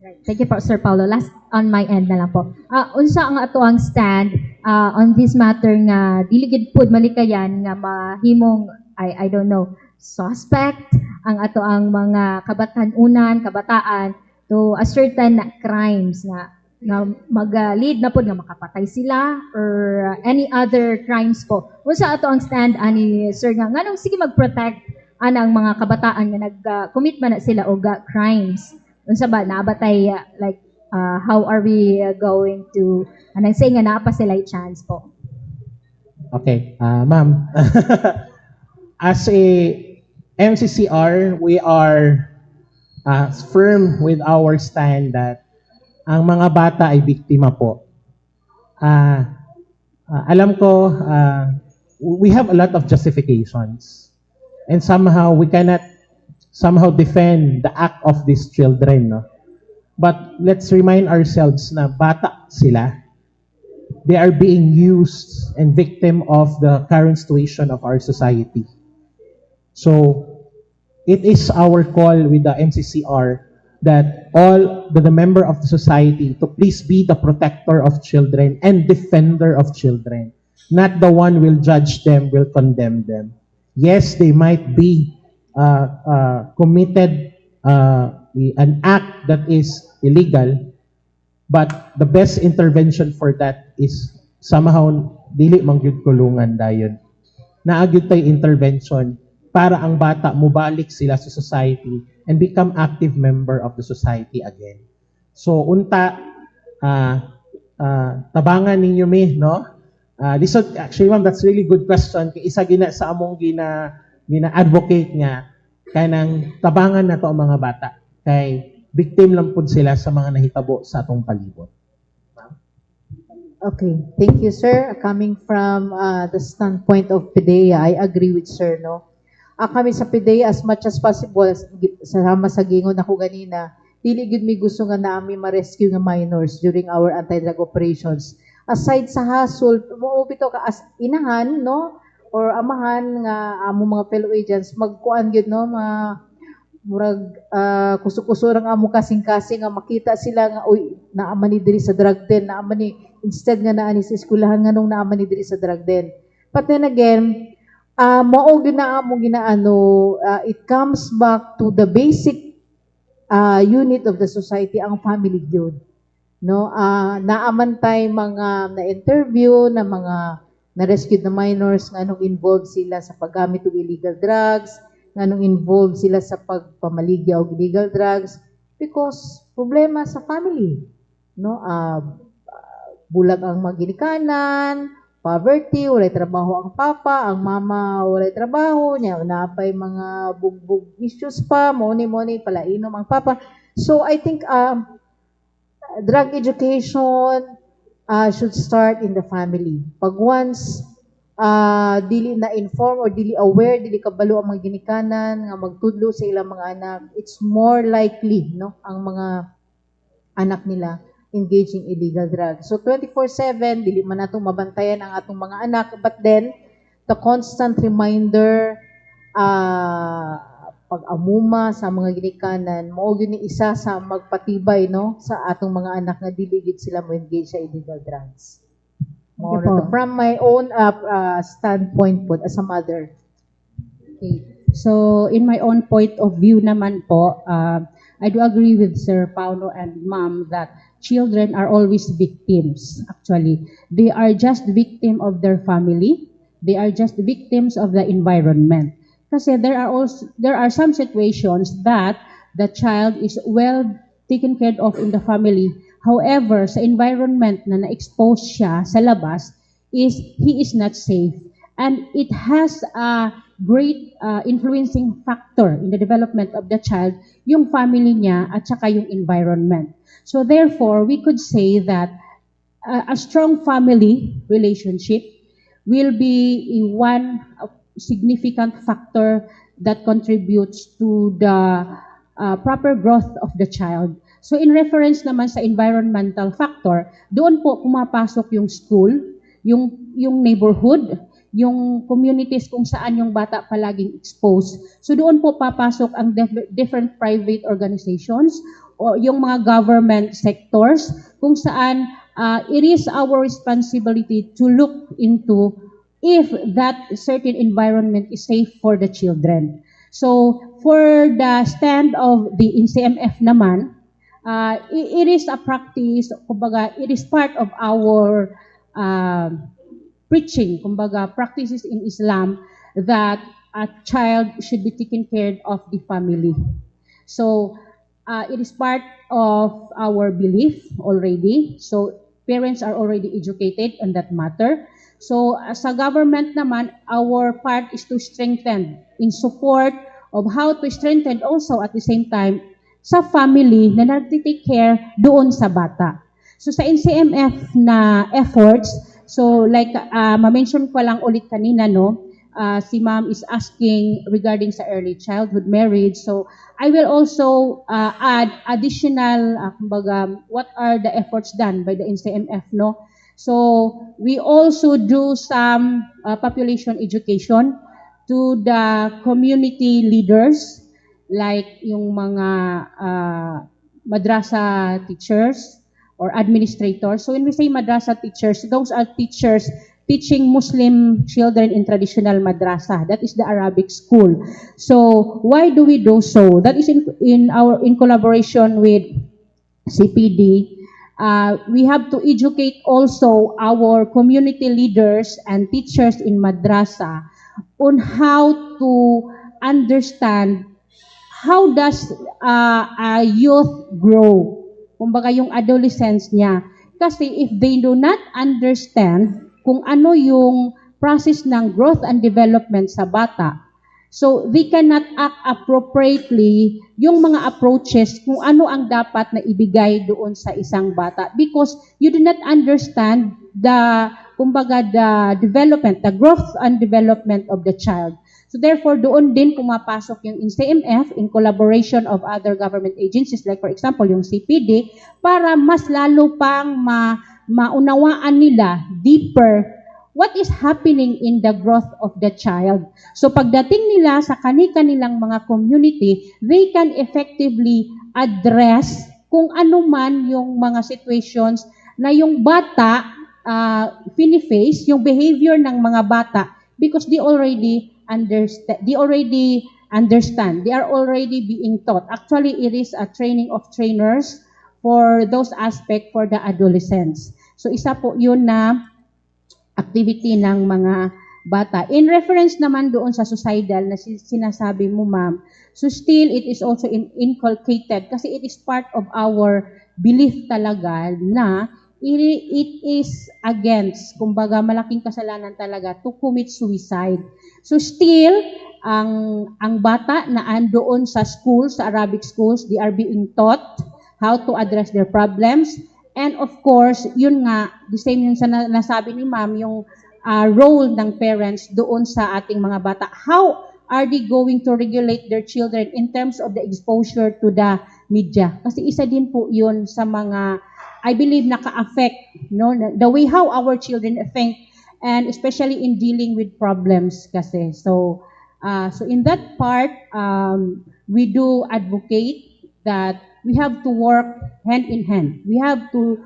Speaker 5: Right. Thank you po, Sir Paulo. Last on my end na lang po. Unsa ang ato ang stand on this matter nga dili gid pud malikayan nga mahimong I don't know, suspect ang ato ang mga kabataan to a certain crimes na mag-lead na po nga makapatay sila or any other crimes po. Unsa ato ang stand ani sir nga nganong sige mag-protect anang mga kabataan nga nag-commit man na sila og crimes. Unsa ba naabatay how are we going to anang say nga naa pa sila chance po.
Speaker 2: Okay, ma'am. As a MCCR, we are firm with our stand that ang mga bata ay biktima po. Alam ko, we have a lot of justifications. And somehow, we cannot somehow defend the act of these children. No? But let's remind ourselves na bata sila. They are being used and victim of the current situation of our society. So, it is our call with the MCCR that all the member of the society to please be the protector of children and defender of children. Not the one will judge them, will condemn them. Yes, they might be committed an act that is illegal, but the best intervention for that is somehow dili mangyud kulungan dayon. Naagyud tay intervention para ang bata mubalik sila sa society and become active member of the society again. So unta tabangan ninyo mi, no? Actually, ma'am, that's really good question. Kay isa gina sa among gina-advocate nga kanang tabangan na to ang mga bata kay victim lang pud sila sa mga nahitabo sa atong palibot.
Speaker 4: Okay, thank you, sir. Coming from the standpoint of PDEA, I agree with sir, no? Kami sa PDEA, as much as possible, sama sa gingon ako ganina, dili gid mi gusto nga naami ma-rescue nga minors during our anti-drug operations. Aside sa hassle, mo bitaw ka as inahan, no? Or amahan nga amo mga fellow agents, magkuan gyud, no? Murag kuso-kuso ang amo kasing-kasing nga makita sila nga uy naaman ni diri sa drug den, naaman ni instead nga naa ni sa eskwelahan nga nung naaman ni diri sa drug den. But then again, mao gyud na amo ginaano, it comes back to the basic unit of the society, ang family gyud, no? Naaman tay mga na-interview na mga na-rescued na minors nga nung involved sila sa paggamit og illegal drugs, nga nung involved sila sa pagpamaligya og illegal drugs because problema sa family, no? Bulag ang mga ginikanan, poverty, walay trabaho ang papa, ang mama walay trabaho, niya napay mga bugbog issues pa, money palainom ang papa. So I think drug education should start in the family. Pag once dili na inform or dili aware, dili kabalo ang mga ginikanan nga magtudlo sa ilang mga anak, it's more likely, no, ang mga anak nila engaging illegal drugs. So 24/7 dili man natong mabantayan ang atong mga anak, but then the constant reminder pag-amuma sa mga ginikanan mao gyud ni isa sa magpatibay, no, sa atong mga anak nga dili gid sila mo engage sa illegal drugs. More from my own standpoint po as a mother.
Speaker 3: Okay. So, in my own point of view naman po, I do agree with Sir Paulo and Ma'am that children are always victims, actually. They are just victim of their family. They are just victims of the environment. Kasi there are some situations that the child is well taken care of in the family. However, sa environment na na-expose siya sa labas, he is not safe. And it has a great influencing factor in the development of the child, yung family niya at saka yung environment. So therefore, we could say that a strong family relationship will be one significant factor that contributes to the proper growth of the child. So in reference naman sa environmental factor, doon po pumapasok yung school, yung neighborhood, yung communities kung saan yung bata palaging exposed. So doon po papasok ang different private organizations o yung mga government sectors kung saan it is our responsibility to look into if that certain environment is safe for the children. So for the stand of the NCMF naman, it is a practice, kumbaga, it is part of our preaching, kumbaga, practices in Islam that a child should be taken care of the family. So, it is part of our belief already. So, parents are already educated on that matter. So, as a government naman, our part is to strengthen in support of how to strengthen also at the same time sa family na nag-take care doon sa bata. So sa NCMF na efforts, so like ma-mention ko lang ulit kanina, no, si ma'am is asking regarding sa early childhood marriage. So I will also add additional, kumbaga, what are the efforts done by the NCMF, no? So we also do some population education to the community leaders, like yung mga madrasa teachers or administrators. So when we say madrasa teachers, those are teachers teaching Muslim children in traditional madrasa. That is the Arabic school. So why do we do so? That is in collaboration with CPD. We have to educate also our community leaders and teachers in madrasa on how to understand how does a youth grow. Kumbaga yung adolescence niya. Kasi if they do not understand kung ano yung process ng growth and development sa bata, so they cannot act appropriately yung mga approaches kung ano ang dapat na ibigay doon sa isang bata because you do not understand the development, the growth and development of the child. So therefore, doon din pumapasok yung NCMF in collaboration of other government agencies like for example yung CPD para mas lalo pang maunawaan nila deeper what is happening in the growth of the child. So pagdating nila sa kani-kanilang mga community, they can effectively address kung ano man yung mga situations na yung bata fini-face, yung behavior ng mga bata because they already understand. They are already being taught. Actually, it is a training of trainers for those aspects for the adolescents. So isa po yun na activity ng mga bata. In reference naman doon sa suicidal na sinasabi mo, ma'am, so still it is also inculcated kasi it is part of our belief talaga na it is against, kumbaga malaking kasalanan talaga to commit suicide. So still, ang bata na andoon sa schools, sa Arabic schools, they are being taught how to address their problems. And of course, yun nga, the same yung sa nasabi ni ma'am, yung role ng parents doon sa ating mga bata. How are they going to regulate their children in terms of the exposure to the media? Kasi isa din po yun sa mga, I believe, naka-affect, no? The way how our children think, and especially in dealing with problems kasi. So in that part, we do advocate that we have to work hand in hand. We have to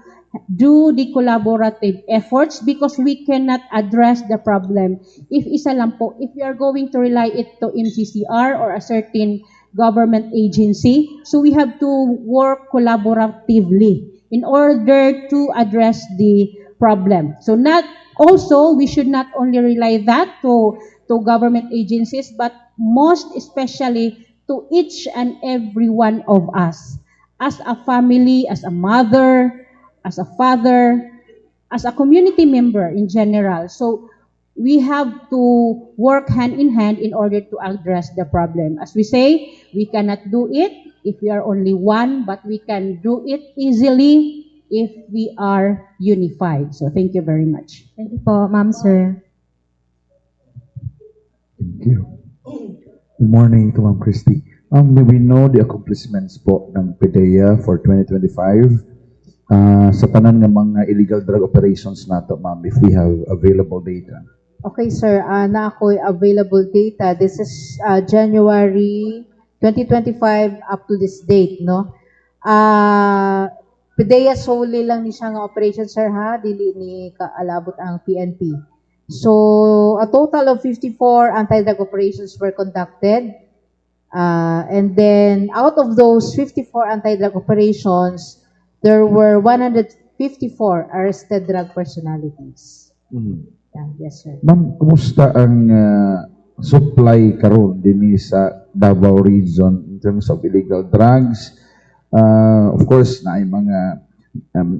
Speaker 3: do the collaborative efforts because we cannot address the problem if isa lang po, if we are going to rely it to MCCR or a certain government agency. So we have to work collaboratively in order to address the problem. So we should not only rely that to government agencies, but most especially to each and every one of us. As a family, as a mother, as a father, as a community member in general. So we have to work hand in hand in order to address the problem. As we say, we cannot do it if we are only one, but we can do it easily if we are unified. So thank you very much.
Speaker 5: Thank you po, ma'am, sir.
Speaker 6: Thank you. Good morning to Ma'am Christy. May we know the accomplishments po ng PDEA for 2025 sa tanan ng mga illegal drug operations nato, ma'am, if we have available data.
Speaker 4: Okay, sir. Na ako'y available data. This is January 2025 up to this date, no? PDEA solely lang ni siya nga operation, sir, ha? Dili ni kaalabot ang PNP. So, a total of 54 anti-drug operations were conducted. And then, out of those 54 anti-drug operations, there were 154 arrested drug personalities. Yeah, yes, sir.
Speaker 6: Ma'am, kumusta ang supply karon dinhi sa Davao region in terms of illegal drugs? Of course, na ay mga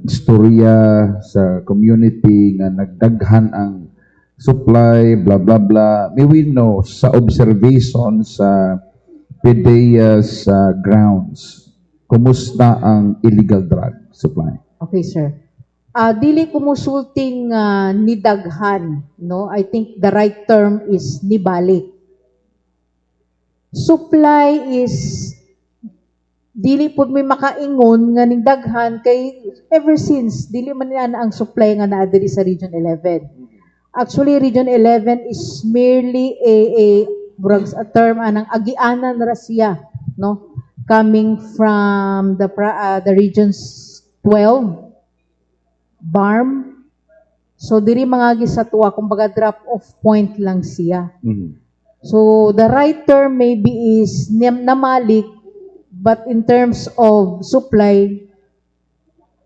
Speaker 6: istorya sa community nga nagdaghan ang supply, blah, blah, blah. May we know sa observation sa PDEA's grounds, kumusta ang illegal drug supply?
Speaker 4: Okay, sir. Dili kumusulting nidaghan, no? I think the right term is nibalik. Supply is dili pud may makaingon nga ning daghan kay ever since dili man yan ang supply nga naa diri sa Region 11. Actually, Region 11 is merely a term anang agianan ra siya, no? Coming from the regions 12, BARM, So diri mga sa tuwa kumbaga drop off point lang siya.
Speaker 6: Mhm.
Speaker 4: So the right term maybe is namalik, but in terms of supply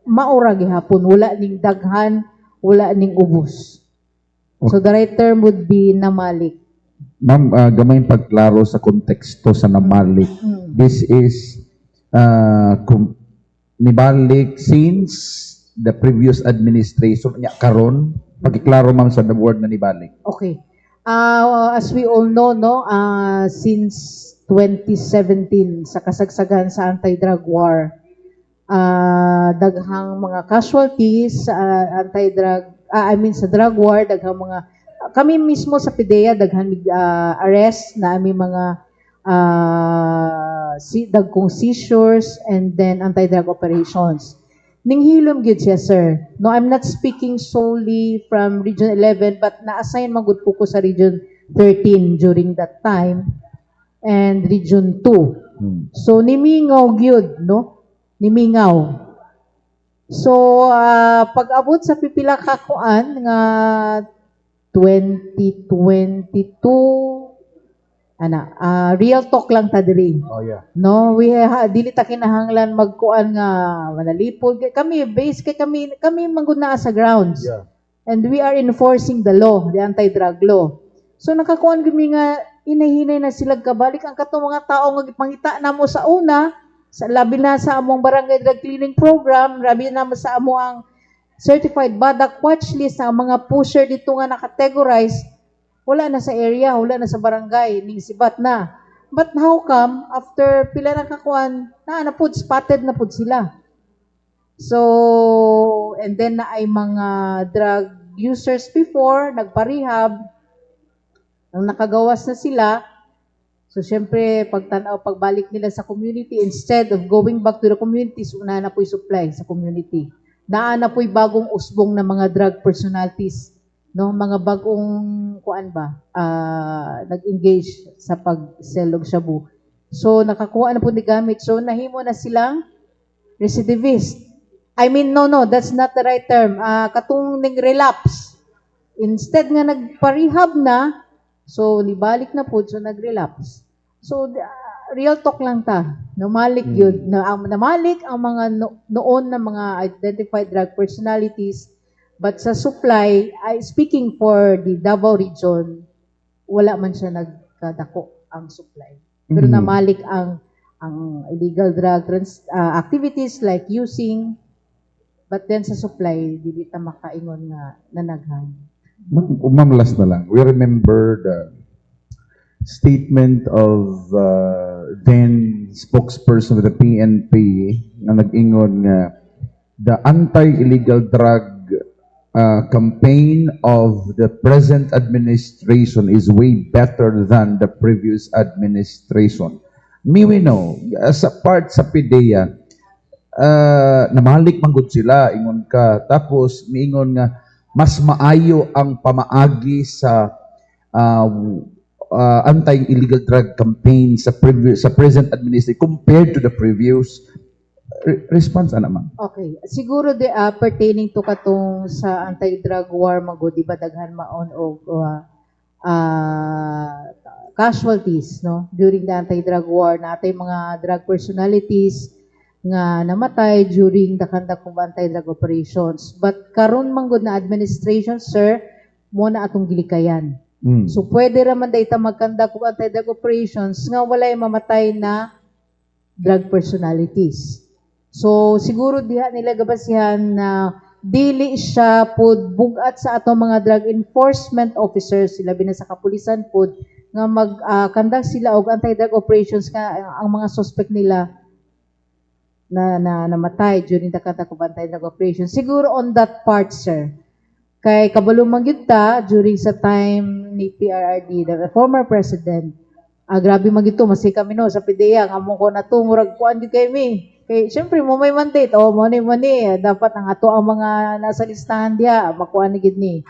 Speaker 4: maura gihapon, wala ning daghan, wala ning ubos. So the right term would be namalik.
Speaker 6: Ma'am, gamay pagklaro sa konteksto sa namalik. This is nibalik since the previous administration niya karon. Pagkiklaro ma'am sa the word na nibalik.
Speaker 4: Okay. As we all know, no, since 2017 sa kasagsagan sa anti-drug war, daghang mga casualties sa anti-drug, sa drug war, daghang mga, kami mismo sa PIDEA, daghang arrest na aming mga dagkong seizures and then anti-drug operations. Ninghilom gid siya, sir. No, I'm not speaking solely from Region 11, but na-assign magud po ko sa Region 13 during that time and Region 2. So, nimingaw gyud, no? Nimingaw. So, pag-abot sa pipila ka kuan nga 2022, real talk lang ta diri.
Speaker 6: Oh yeah.
Speaker 4: No, dili ta kinahanglan magkuan nga manalipod kami base kay kami mangguna sa grounds.
Speaker 6: Yeah.
Speaker 4: And we are enforcing the law, the anti-drug law. So nakakuan gumi nga inahinay na sila kabalik ang kato mga tao nga gipangita namo sa una, sa labi na sa among barangay drug cleaning program, labi na sa amo ang certified badak watch list ang mga pusher dito nga nakategorize. Wala na sa area, wala na sa barangay, ning sibat na. But how come, after pila na kakuan, na pud, spotted na pud sila. So, and then na ay mga drug users before, nagpa-rehab, ang nakagawas na sila. So, syempre, pagbalik nila sa community, instead of going back to the communities, una na po'y supply sa community. Naa na po'y bagong usbong na mga drug personalities, no, mga bagong kuan ba nag-engage sa pag-sell og shabu. So nakakuha na po ni gamit. So nahimo na silang recidivist. I mean no, that's not the right term. Katong ning relapse. Instead nga nagpa-rehab na, so nibalik na po, so nag-relapse. So real talk lang ta. Namalik yun. Namalik ang mga noon na mga identified drug personalities. But sa supply, speaking for the Davao region, wala man siya nagkadako ang supply. Pero namalik ang illegal drug activities like using, but then sa supply, dili ta makaingon nga nanaghan.
Speaker 6: Ma'am, last na lang. We remember the statement of then spokesperson of the PNP na nag-ingon nga the anti-illegal drug campaign of the present administration is way better than the previous administration. We know, as a part sa PIDEA, namalik manggod sila, ingon ka. Tapos, miingon nga, mas maayo ang pamaagi sa anti-illegal drug campaign sa present administration compared to the previous. Response ana ma'am?
Speaker 4: Okay. Siguro pertaining to katong sa anti-drug war magod di ba daghan maon og casualties no during the anti-drug war natay mga drug personalities nga namatay during the conduct of anti-drug operations. But karon manggod na administration, sir, mo na atong gilikayan. So pwede ra man dayta mag-conduct of anti-drug operations nga walay mamatay na drug personalities. So, siguro diha nila gabasihan na dili siya pud bugat sa atong mga drug enforcement officers, sila bina sa kapulisan pud nga mag-conduct sila og anti-drug operations nga ang mga suspect nila na namatay during the conduct of anti-drug operations. Siguro on that part, sir. Kay kabalo man gyud ta during sa time ni PRRD, the former president, grabe man gyud to, masay kami no sa PIDEA nga mo ko na to murag kuan gyud kay mi. Kay syempre mo may mandate money dapat ang ato ang mga nasa listahan diha makuha ni gid ni.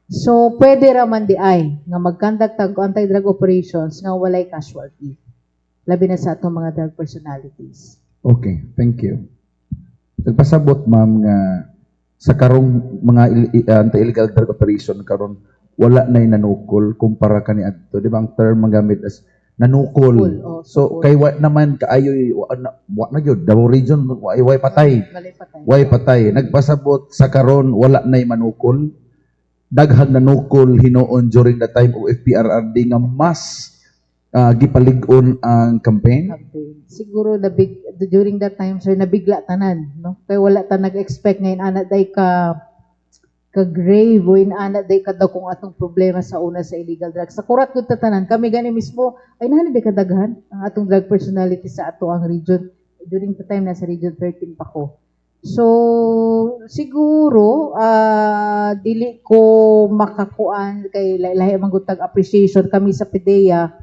Speaker 4: So pwede ra man di ay nga mag-conduct og anti-drug operations nga walay casualty. Labi na sa atong mga drug personalities.
Speaker 6: Okay, thank you. Nagpasabot ma'am nga sa karong mga anti-illegal drug operation karon wala na nanukol kumpara kani adto, di ba ang term magamit as nanukol. So kay wa naman kaayo wa na gyud Davao Region way patay. Way patay. Nagpasabot sa karon wala nay manukol. Daghang nanukol hinuon during the time of FPRRD nga mas gipalig-on ang campaign.
Speaker 4: Siguro during that time sir nabigla tanan no kay wala ta nag-expect ngayon ana day ka grave o inaana day ka daw kung atong problema sa una sa illegal drugs. Sa kurat ko tanan kami gani mismo ay nahali day kadaghan ang atong drug personality sa ato ang region during the time nasa region 13 pa ko. So siguro dili ko makakuan kay lahi man gud tag appreciation kami sa PDEA.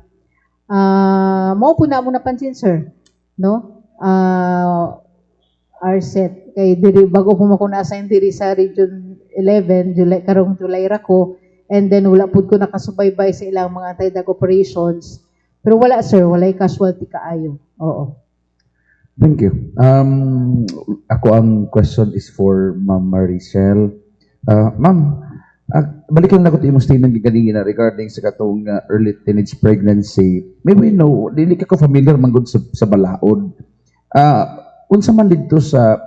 Speaker 4: Mao po na mo napansin sir no RSET kay diri bago po ako na-assign diri sa region 11 July ra ko and then wala pud ko nakasubaybay sa ilang mga anti-drug operations pero wala sir walay casualty kaayo. Oo.
Speaker 6: Thank you. Ako ang question is for Ma'am Maricel. Ma'am, balikan na ko imong statement gigalingi na regarding sa katong early teenage pregnancy. May we know, dili ka ko familiar man gud sa balaod. Unsa man didto sa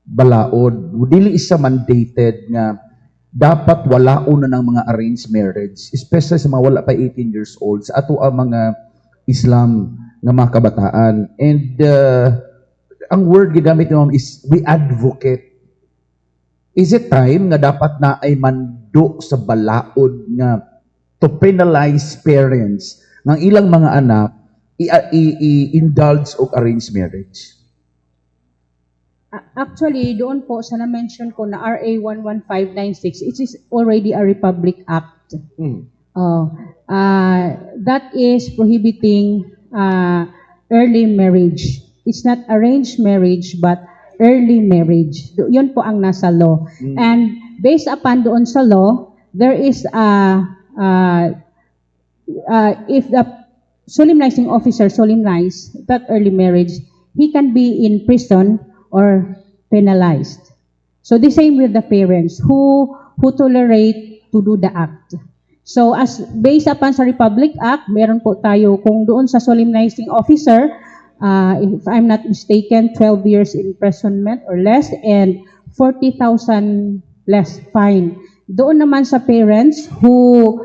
Speaker 6: balaod, dili isa mandated nga dapat walaon na ng mga arranged marriage, especially sa mga wala pa 18 years old, sa ato ang mga Islam nga mga kabataan. And ang word gigamit ni Ma'am is we advocate. Is it time nga dapat na ay mando sa balaod nga to penalize parents ng ilang mga anak i-indulge og arranged marriage?
Speaker 3: Actually, doon po sa na-mention ko na RA 11596, it is already a Republic Act. That is prohibiting early marriage. It's not arranged marriage, but early marriage. Yun po ang nasa law. And based upon doon sa law, there is if the solemnizing officer solemnize that early marriage, he can be in prison or penalized. So the same with the parents who tolerate to do the act. So as based upon sa Republic Act, meron po tayo kung doon sa solemnizing officer, if I'm not mistaken, 12 years imprisonment or less and 40,000 less fine. Doon naman sa parents who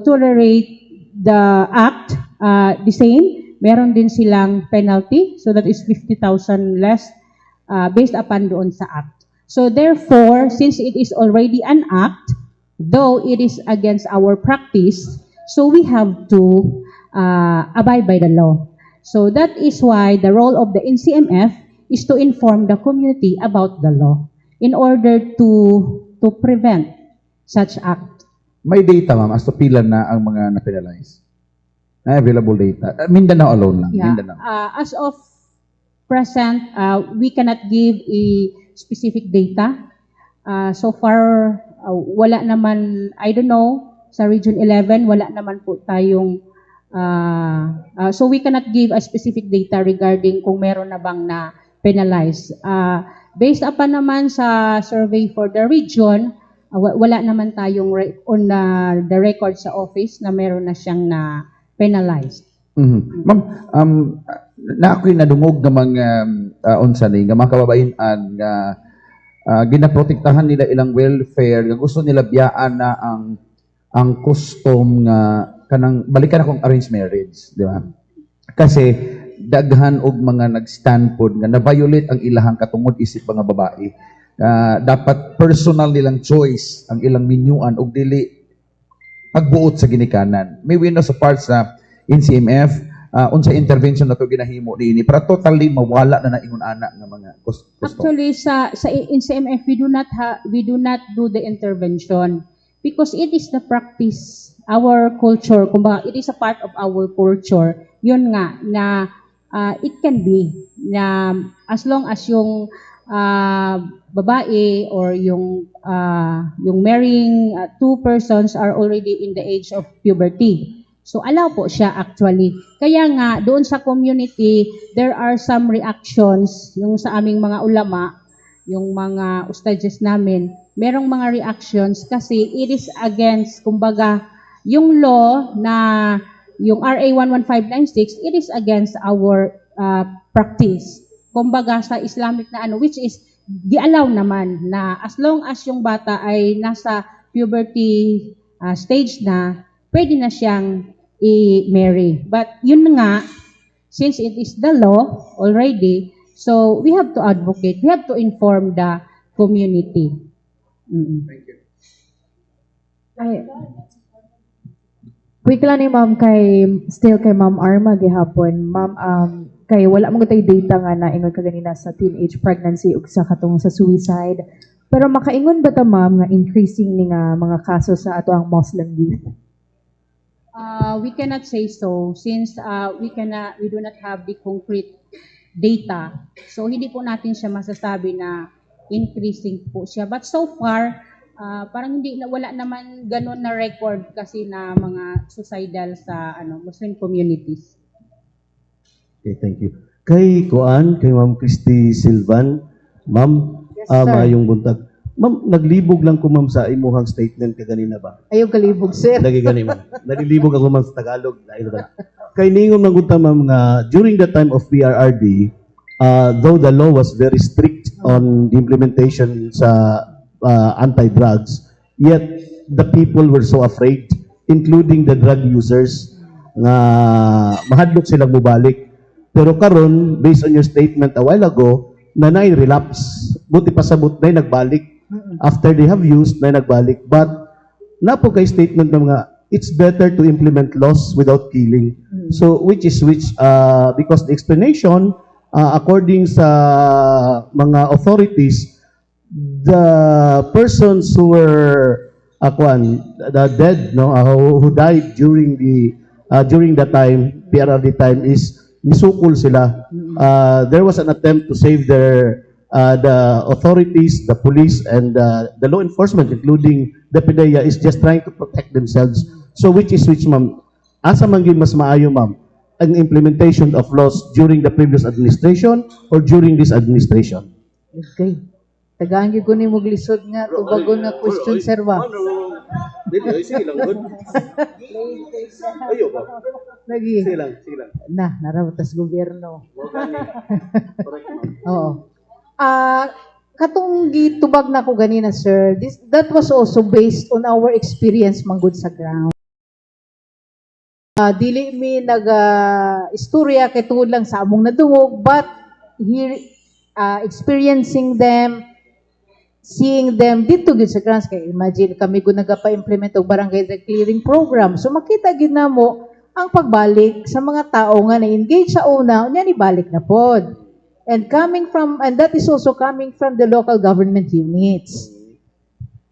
Speaker 3: tolerate the act, the same, meron din silang penalty, so that is 50,000 less based upon doon sa act. So therefore, since it is already an act, though it is against our practice, so we have to abide by the law. So that is why the role of the NCMF is to inform the community about the law in order to prevent such act.
Speaker 6: May data, ma'am, as to pila na ang mga na-penalize? Na available data? Mindanao alone lang.
Speaker 3: Yeah.
Speaker 6: Mindanao.
Speaker 3: As of present, we cannot give a specific data. So far, wala naman, I don't know, sa Region 11, wala naman po tayong, so we cannot give a specific data regarding kung meron na bang na penalize. Based upon naman sa survey for the region, wala naman tayong on the record sa office na meron na siyang na penalized.
Speaker 6: Ma'am, na ako'y nadungog ng mga unsa ni nga mga kababayan nga ginaprotektahan nila ilang welfare, nga gusto nila biyaan na ang custom nga kanang balikan akong arranged marriage, di ba? Kasi daghan og mga nag-stand pod nga na-violate ang ilahang katungod isip mga babae. Dapat personal nilang choice ang ilang minyuan og dili pagbuot sa ginikanan. May we know sa parts sa NCMF unsa intervention na to ginahimo niini para totally mawala na ingon ana nga mga custom.
Speaker 3: Actually sa NCMF we do not do the intervention because it is the practice, our culture, kumbaga it is a part of our culture. Yun nga na it can be na as long as yung babae or yung marrying two persons are already in the age of puberty. So allow po siya actually. Kaya nga doon sa community, there are some reactions yung sa aming mga ulama yung mga ustadjes namin, merong mga reactions kasi it is against, kumbaga, yung law na yung RA 11596, it is against our practice. Kumbaga sa Islamic na ano, which is di-allow naman na as long as yung bata ay nasa puberty stage na, pwede na siyang i-marry. But yun nga, since it is the law already, so we have to advocate, we have to inform the community.
Speaker 7: Ay, quick lang ni ma'am still kay Ma'am Arma gihapon. Ma'am, kay wala mo tay data nga na ingon ka ganina sa teenage pregnancy ug sa katong sa suicide. Pero makaingon ba ta ma'am nga increasing ni nga mga kaso sa ato ang Muslim youth?
Speaker 3: We cannot say so since we do not have the concrete data. So hindi po natin siya masasabi na increasing po siya. But so far, parang wala naman ganun na record kasi na mga suicidal sa Muslim communities.
Speaker 8: Okay, thank you. Kay Ma'am Christy Silvan, Ma'am,
Speaker 4: Yes, sir.
Speaker 8: maayong buntag. Ma'am, naglibog lang ko ma'am sa imuhang statement kaganina ba?
Speaker 4: Ayaw kalibog, sir.
Speaker 8: Lagi gani ma'am. Nalilibog ako ma'am sa Tagalog. Dahil ba? Kay ningom lang gunta ma'am nga during the time of PRRD, though the law was very strict on the implementation sa anti-drugs, yet the people were so afraid, including the drug users, nga mahadlok silang mubalik. Pero karon, based on your statement a while ago, na relapse. Buti pa sabot na nagbalik. After they have used, na nagbalik. But, napo kay statement ng mga, it's better to implement laws without killing. So, which, because the explanation, according sa mga authorities, the persons who were the dead, who died during the time, PRRD time, is nisukol sila. There was an attempt to save the authorities, the police, and the law enforcement, including the PDEA, is just trying to protect themselves. So which, ma'am, asa man gyud mas maayo, ma'am, ang implementation of laws during the previous administration or during this administration?
Speaker 4: Okay. Tagaan gyud ko ni mo glisod nga tubagon nga question, sir ba?
Speaker 8: Sige lang, good. Ayo ba?
Speaker 4: Lagi.
Speaker 8: Sige lang.
Speaker 4: Narabatas gobyerno. Oo. Katong gitubag na ko ganina, sir, that was also based on our experience manggod sa ground. Dili mi istorya kay tungod lang sa among nadungog, but here experiencing them, seeing them dito gid sa grounds, kay imagine kami gud nagapa-implement og barangay clearing program. So makita gid namo ang pagbalik sa mga tao nga na-engage sa una, unya ni balik na pod. And that is also coming from the local government units.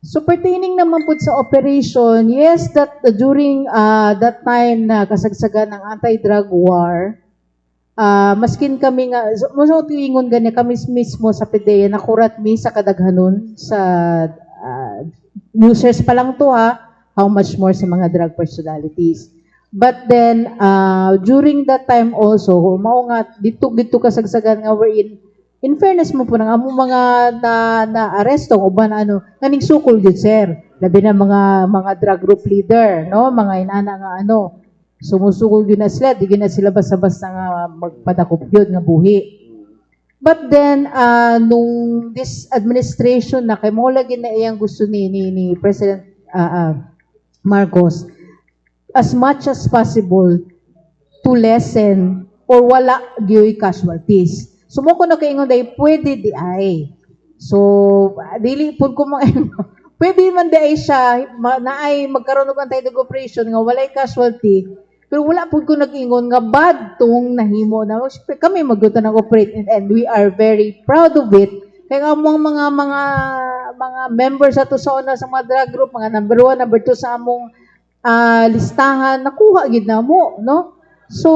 Speaker 4: So pertaining naman po sa operation, yes, that during that time na kasagsagan ng anti-drug war, maskin kami nga, mo tuingon gani kami mismo sa PDEA, nakurat mi sa kadaghanon sa users pa lang to how much more sa mga drug personalities. But then, during that time also, mao nga, dito kasagsagan nga wherein, in fairness mo po nang among mga na-arrestong o ba na nganing sukol yun, sir. Labi na mga drug group leader, no? Mga inana nga sumusukol yun na sila, di na sila basta-basta nga magpadakop yun nga buhi. But then, nung this administration na kay mo lagi na iyang gusto ni President Marcos, as much as possible to lessen or wala gyoy casualties. So mo ko na kaingon day pwede di ay. So dili pud ko pwede man di ay siya naay magkaroon og anti-drug operation nga walay casualty. Pero wala pud ko nag-ingon nga bad tong nahimo na kami magluto ng operate and we are very proud of it. Kaya among mga members ato sa una sa mga drug group, mga number 1, number 2 sa among listahan, nakuha gid namo, no? So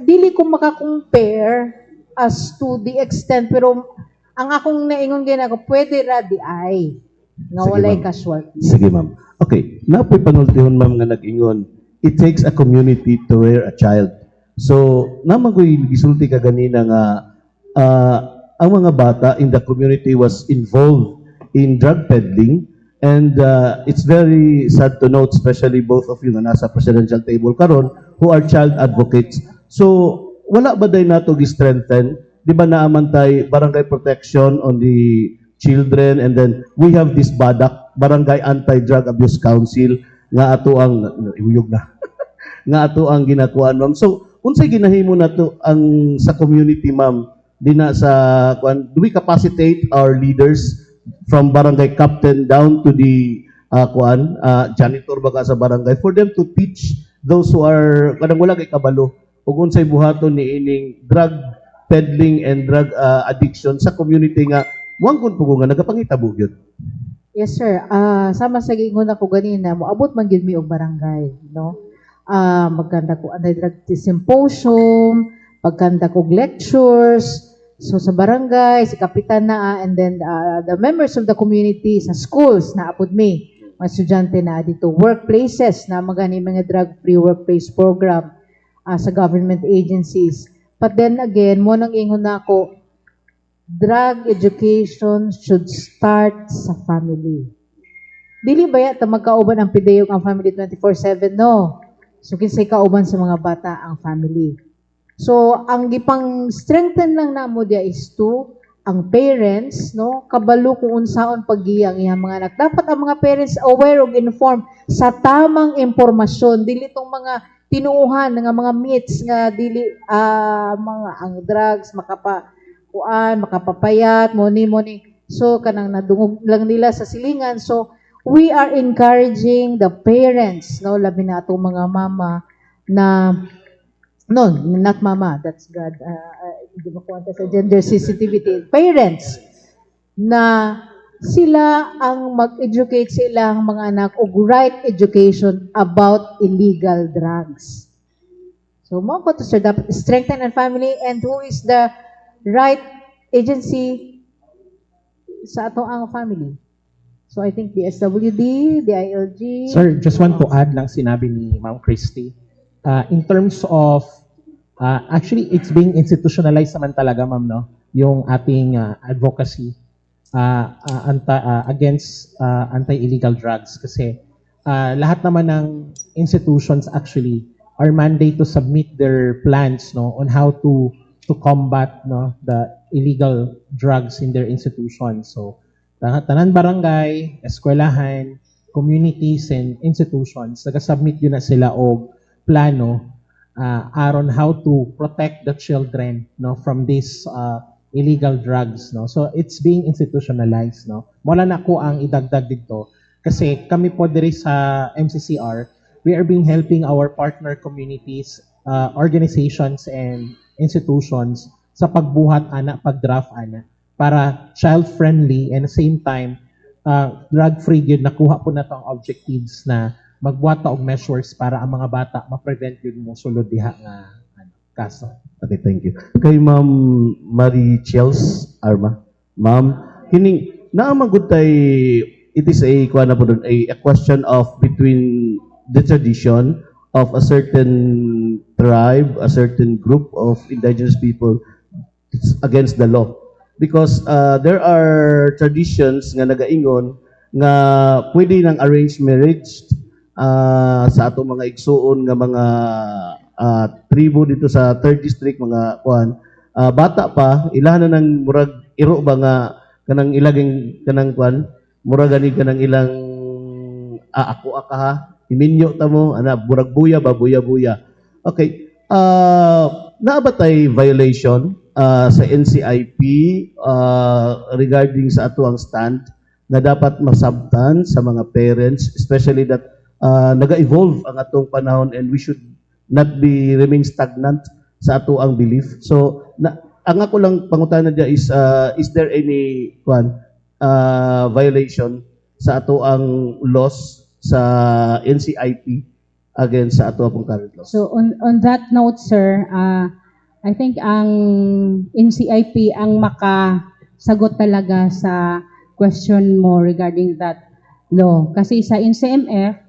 Speaker 4: dili ko maka-compare as to the extent, pero ang akong naingon ginako pwede ra di ay nga
Speaker 8: Sige,
Speaker 4: walay
Speaker 8: ma'am.
Speaker 4: casualty.
Speaker 8: Sige, ma'am. Okay. Napoy panultihon, ma'am, nga nag-ingon, it takes a community to rear a child. So, naman ko'y gisulti ka ganina nga, ang mga bata in the community was involved in drug peddling. And it's very sad to note, especially both of you na nasa presidential table karon, who are child advocates. So, wala ba day nato gi-strengthen? Di ba naamantay barangay protection on the children, and then we have this BADAC, Barangay Anti-Drug Abuse Council, nga ato ang, uyog na, nga ato ang ginakuan, ma'am. So, unsay ginahimo nato ang sa community, ma'am, di na sa, do we capacitate our leaders from barangay captain down to the janitor baga sa barangay for them to teach those who are kanang wala kay kabalo ug unsay buhaton ni ining drug peddling and drug addiction sa community nga wangkon po nga nagapangitabo gyud.
Speaker 4: Yes, sir. Sama sa gingon ako ganina, moabot man gyud mi og barangay, no? Magkanda ko anti-drug symposium, pagkanda ko lectures. So sa barangay, si kapitan na, and then the members of the community sa schools na apod mi, mga estudyante na dito, workplaces na magani mga drug-free workplace program sa government agencies. But then again, mo nang ingon na ako, drug education should start sa family. Dili ba yata magkauban ang pidayong ang family 24/7? No. So kinsay kauban sa mga bata ang family. So ang gipang strengthen lang namo dia is to ang parents, no, kabalo kung unsaon pagiyang iyang mga anak. Dapat ang mga parents aware ug informed sa tamang impormasyon, dili tong mga tinuuhan nga mga myths nga dili mga ang drugs makapapayat, moni. So, kanang nadungog lang nila sa silingan. So, we are encouraging the parents, no, labi na itong mga mama na, no, not mama, that's God, hindi makuwanta sa gender sensitivity. Parents, na sila ang mag-educate sa ilang mga anak og right education about illegal drugs. So, mo ko to, sir, dapat strengthen ang family, and who is the right agency sa ato ang family. So I think the SWD, the ILG.
Speaker 2: Sir, just want to add lang sinabi ni Ma'am Christy. In terms of, actually, it's being institutionalized naman talaga, ma'am, no? Yung ating advocacy against anti-illegal drugs. Kasi lahat naman ng institutions actually are mandated to submit their plans, no, on how to combat, no, the illegal drugs in their institutions. So, tanan barangay, eskwelahan, communities, and institutions, nag-submit yun na sila og plano aron how to protect the children, no, from these illegal drugs, no. So, it's being institutionalized, no. Wala na ko ang idagdag dito kasi kami po diri sa MCCR, we are being helping our partner communities, organizations, and institutions sa pagbuhat ana, pag-draft ana, para child-friendly and at the same time, drug-free yun, nakuha po na to ang objectives na magbuhat ta og measures para ang mga bata ma-prevent yun mo sulod diha nga kaso.
Speaker 8: Okay, thank you. Kay Ma'am Marie Chels Arma. Ma'am, hining naamagud tay it is a kuan na po dun, a question of between the tradition of a certain tribe, a certain group of indigenous people against the law. Because there are traditions nga nagaingon nga pwede nang arranged marriage sa atong mga igsuon nga mga tribo dito sa 3rd district, mga kuan, bata pa ilahan na ng murag iro ba nga kanang ilaging kanang kuan, murag gani kanang ilang ako ha, iminyo ta mo ana murag buya ba buya. Okay. Naabatay violation sa NCIP regarding sa ato ang stand na dapat masabtan sa mga parents, especially that naga-evolve ang atong panahon and we should not remain stagnant sa ato ang belief. So, ang ako lang pangutana dia is there any violation sa ato ang laws sa NCIP against sa ato ang current laws?
Speaker 3: So on that note, sir, I think ang NCIP ang makasagot talaga sa question mo regarding that law. Kasi sa NCMF,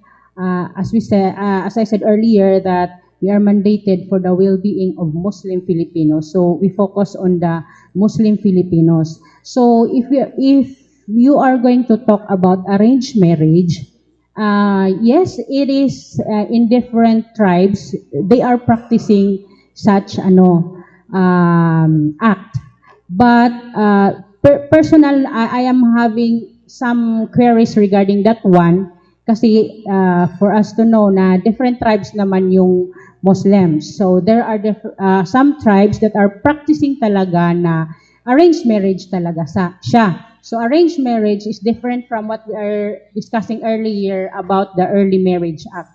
Speaker 3: as I said earlier, that we are mandated for the well-being of Muslim Filipinos. So we focus on the Muslim Filipinos. So if you are going to talk about arranged marriage, yes, it is in different tribes, they are practicing such act. But personal, I am having some queries regarding that one kasi for us to know na different tribes naman yung Muslims. So there are some tribes that are practicing talaga na arranged marriage talaga siya. So arranged marriage is different from what we are discussing earlier about the Early Marriage Act.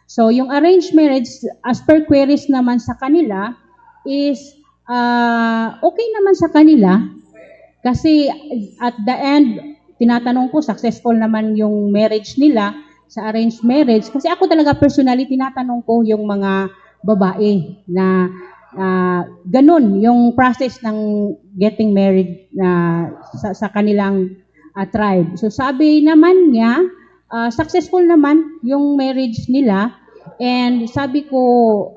Speaker 3: So yung arranged marriage, as per queries naman sa kanila, is okay naman sa kanila kasi at the end, tinatanong ko, successful naman yung marriage nila sa arranged marriage. Kasi ako talaga personally, tinatanong ko yung mga babae na ganun, yung process ng getting married sa kanilang tribe. So sabi naman niya, successful naman yung marriage nila. And sabi ko,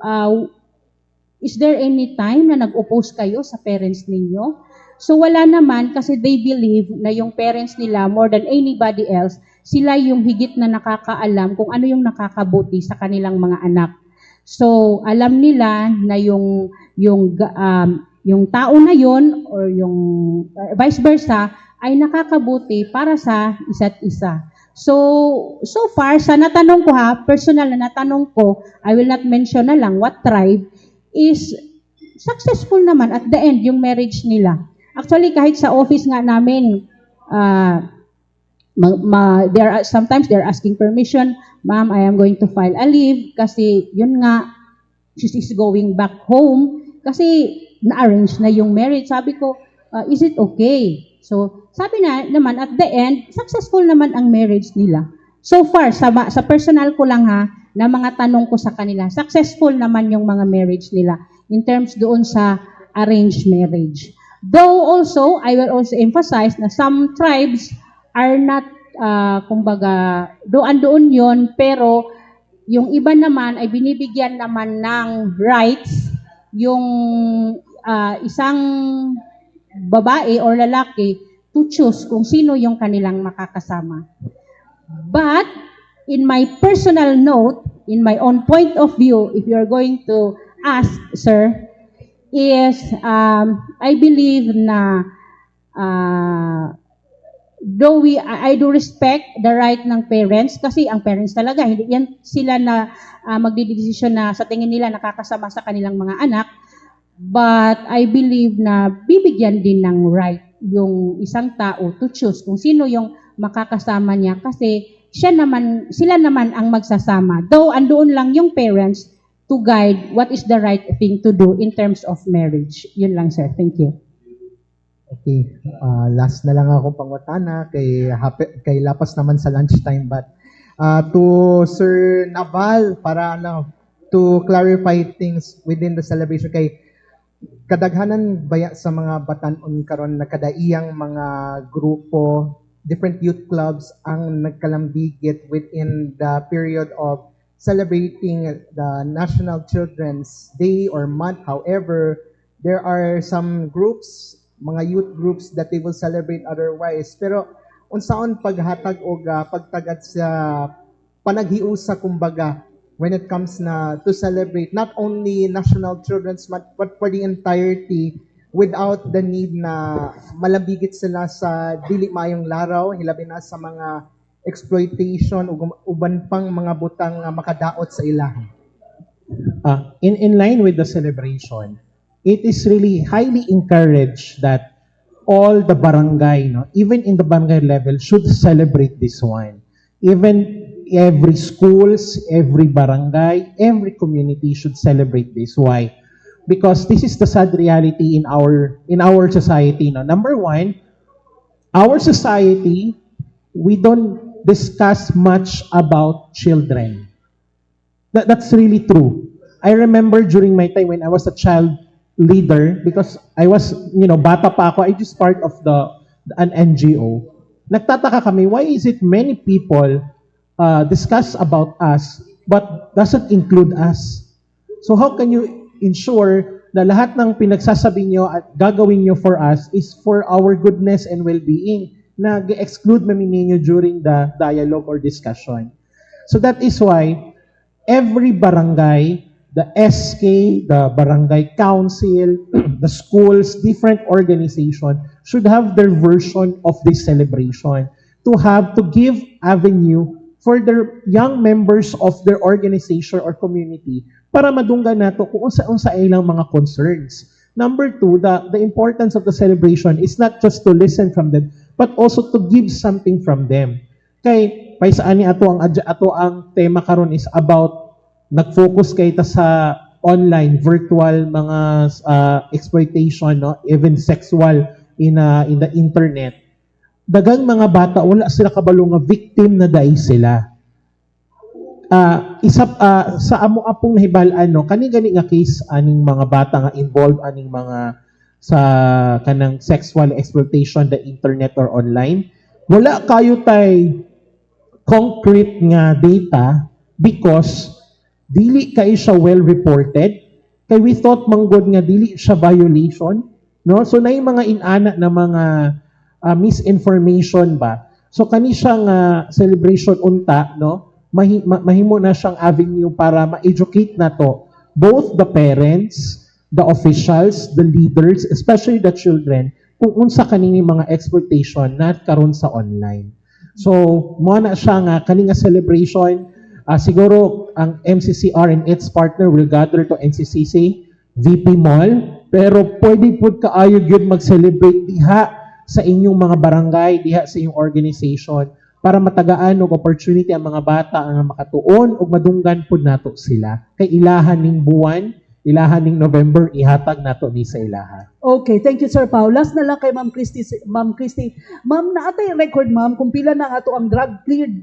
Speaker 3: is there any time na nag-oppose kayo sa parents ninyo? So wala naman kasi they believe na yung parents nila more than anybody else, sila yung higit na nakakaalam kung ano yung nakakabuti sa kanilang mga anak. So alam nila na yung tao na yon or yung vice versa ay nakakabuti para sa isa't isa. So far sa natanong ko personal na natanong ko, I will not mention na lang what tribe is successful naman at the end yung marriage nila. Actually, kahit sa office nga namin, sometimes they're asking permission, ma'am, I am going to file a leave kasi yun nga, she is going back home kasi na-arrange na yung marriage. Sabi ko, is it okay? So, sabi naman at the end, successful naman ang marriage nila. So far, sa personal ko lang na mga tanong ko sa kanila, successful naman yung mga marriage nila in terms doon sa arranged marriage. Though also, I will also emphasize na some tribes are not, kumbaga, doon yon, pero yung iba naman ay binibigyan naman ng rights yung isang babae or lalaki to choose kung sino yung kanilang makakasama. But, in my personal note, in my own point of view, if you are going to ask, sir, is I believe na though I do respect the right ng parents kasi ang parents talaga hindi yan sila na magdedesisyon na sa tingin nila nakakasama sa kanilang mga anak, but I believe na bibigyan din ng right yung isang tao to choose kung sino yung makakasama niya kasi sila naman ang magsasama, though andoon lang yung parents to guide what is the right thing to do in terms of marriage. Yun lang, sir. Thank you.
Speaker 2: Okay. Last na lang ako pangwatana kay lapas naman sa lunchtime. But to Sir Naval, para to clarify things within the celebration kay kadaghanan baya sa mga batan-on karon na kadaiyang mga grupo, different youth clubs ang nagkalambigit within the period of celebrating the National Children's Day or month. However, there are some groups, mga youth groups that they will celebrate otherwise. Pero unsaon paghatag o pagtagad sa panaghiusa kumbaga when it comes na to celebrate not only National Children's Month but for the entirety without the need na malabigit sila sa dili maayong laraw, hilabi na sa mga exploitation ug uban pang mga butang makadaot sa ilaha. In line with the celebration, it is really highly encouraged that all the barangay, even in the barangay level, should celebrate this one. Even every schools, every barangay, every community should celebrate this. Why? Because this is the sad reality in our society. Number one, our society, we don't discuss much about children. That's really true. I remember during my time when I was a child leader, because I was, bata pa ako, I just part of an NGO. Nagtataka kami, why is it many people discuss about us but doesn't include us? So how can you ensure na lahat ng pinagsasabi nyo at gagawin nyo for us is for our goodness and well-being na exclude namin ninyo during the dialogue or discussion. So that is why every barangay, the SK, the barangay council, the schools, different organization should have their version of this celebration to give avenue for their young members of their organization or community para madunggan nato kung unsa-unsa ilang mga concerns. Number two, the importance of the celebration is not just to listen from them, but also to give something from them. Kay paisaan ni ato ang tema karon is about nag-focus kay ta sa online virtual mga exploitation, no, even sexual in the internet. Dagang mga bata wala sila kabalo nga victim na dai sila. Sa amo apong nahibalaan, no, kani-gani nga case aning mga bata nga involved aning mga sa kanang sexual exploitation the internet or online, wala kayo tay concrete nga data because dili kay siya well reported, kay we thought manggod nga dili siya violation, no? So nay mga inana na mga misinformation ba. So kani siya nga celebration unta, no? Mahimo na siyang avenue para ma-educate na to both the parents, the officials, the leaders, especially the children, kung unsa kanini mga exploitation na karon sa online. So mo na siya nga kani nga celebration. Siguro ang MCCR and its partner will gather to NCCC VP Mall, pero pwede pud kaayo gyud mag-celebrate diha sa inyong mga barangay, diha sa inyong organization para matagaan og opportunity ang mga bata nga makatuon ug madunggan pud nato sila. Kay ilahan ning buwan, ilahan ning November ihatag nato ni sa ilaha.
Speaker 1: Okay, thank you Sir Pao. Last na lang kay Ma'am Christy. Ma'am Christy, Ma'am, naatay record Ma'am kung pila na ato ang drug cleared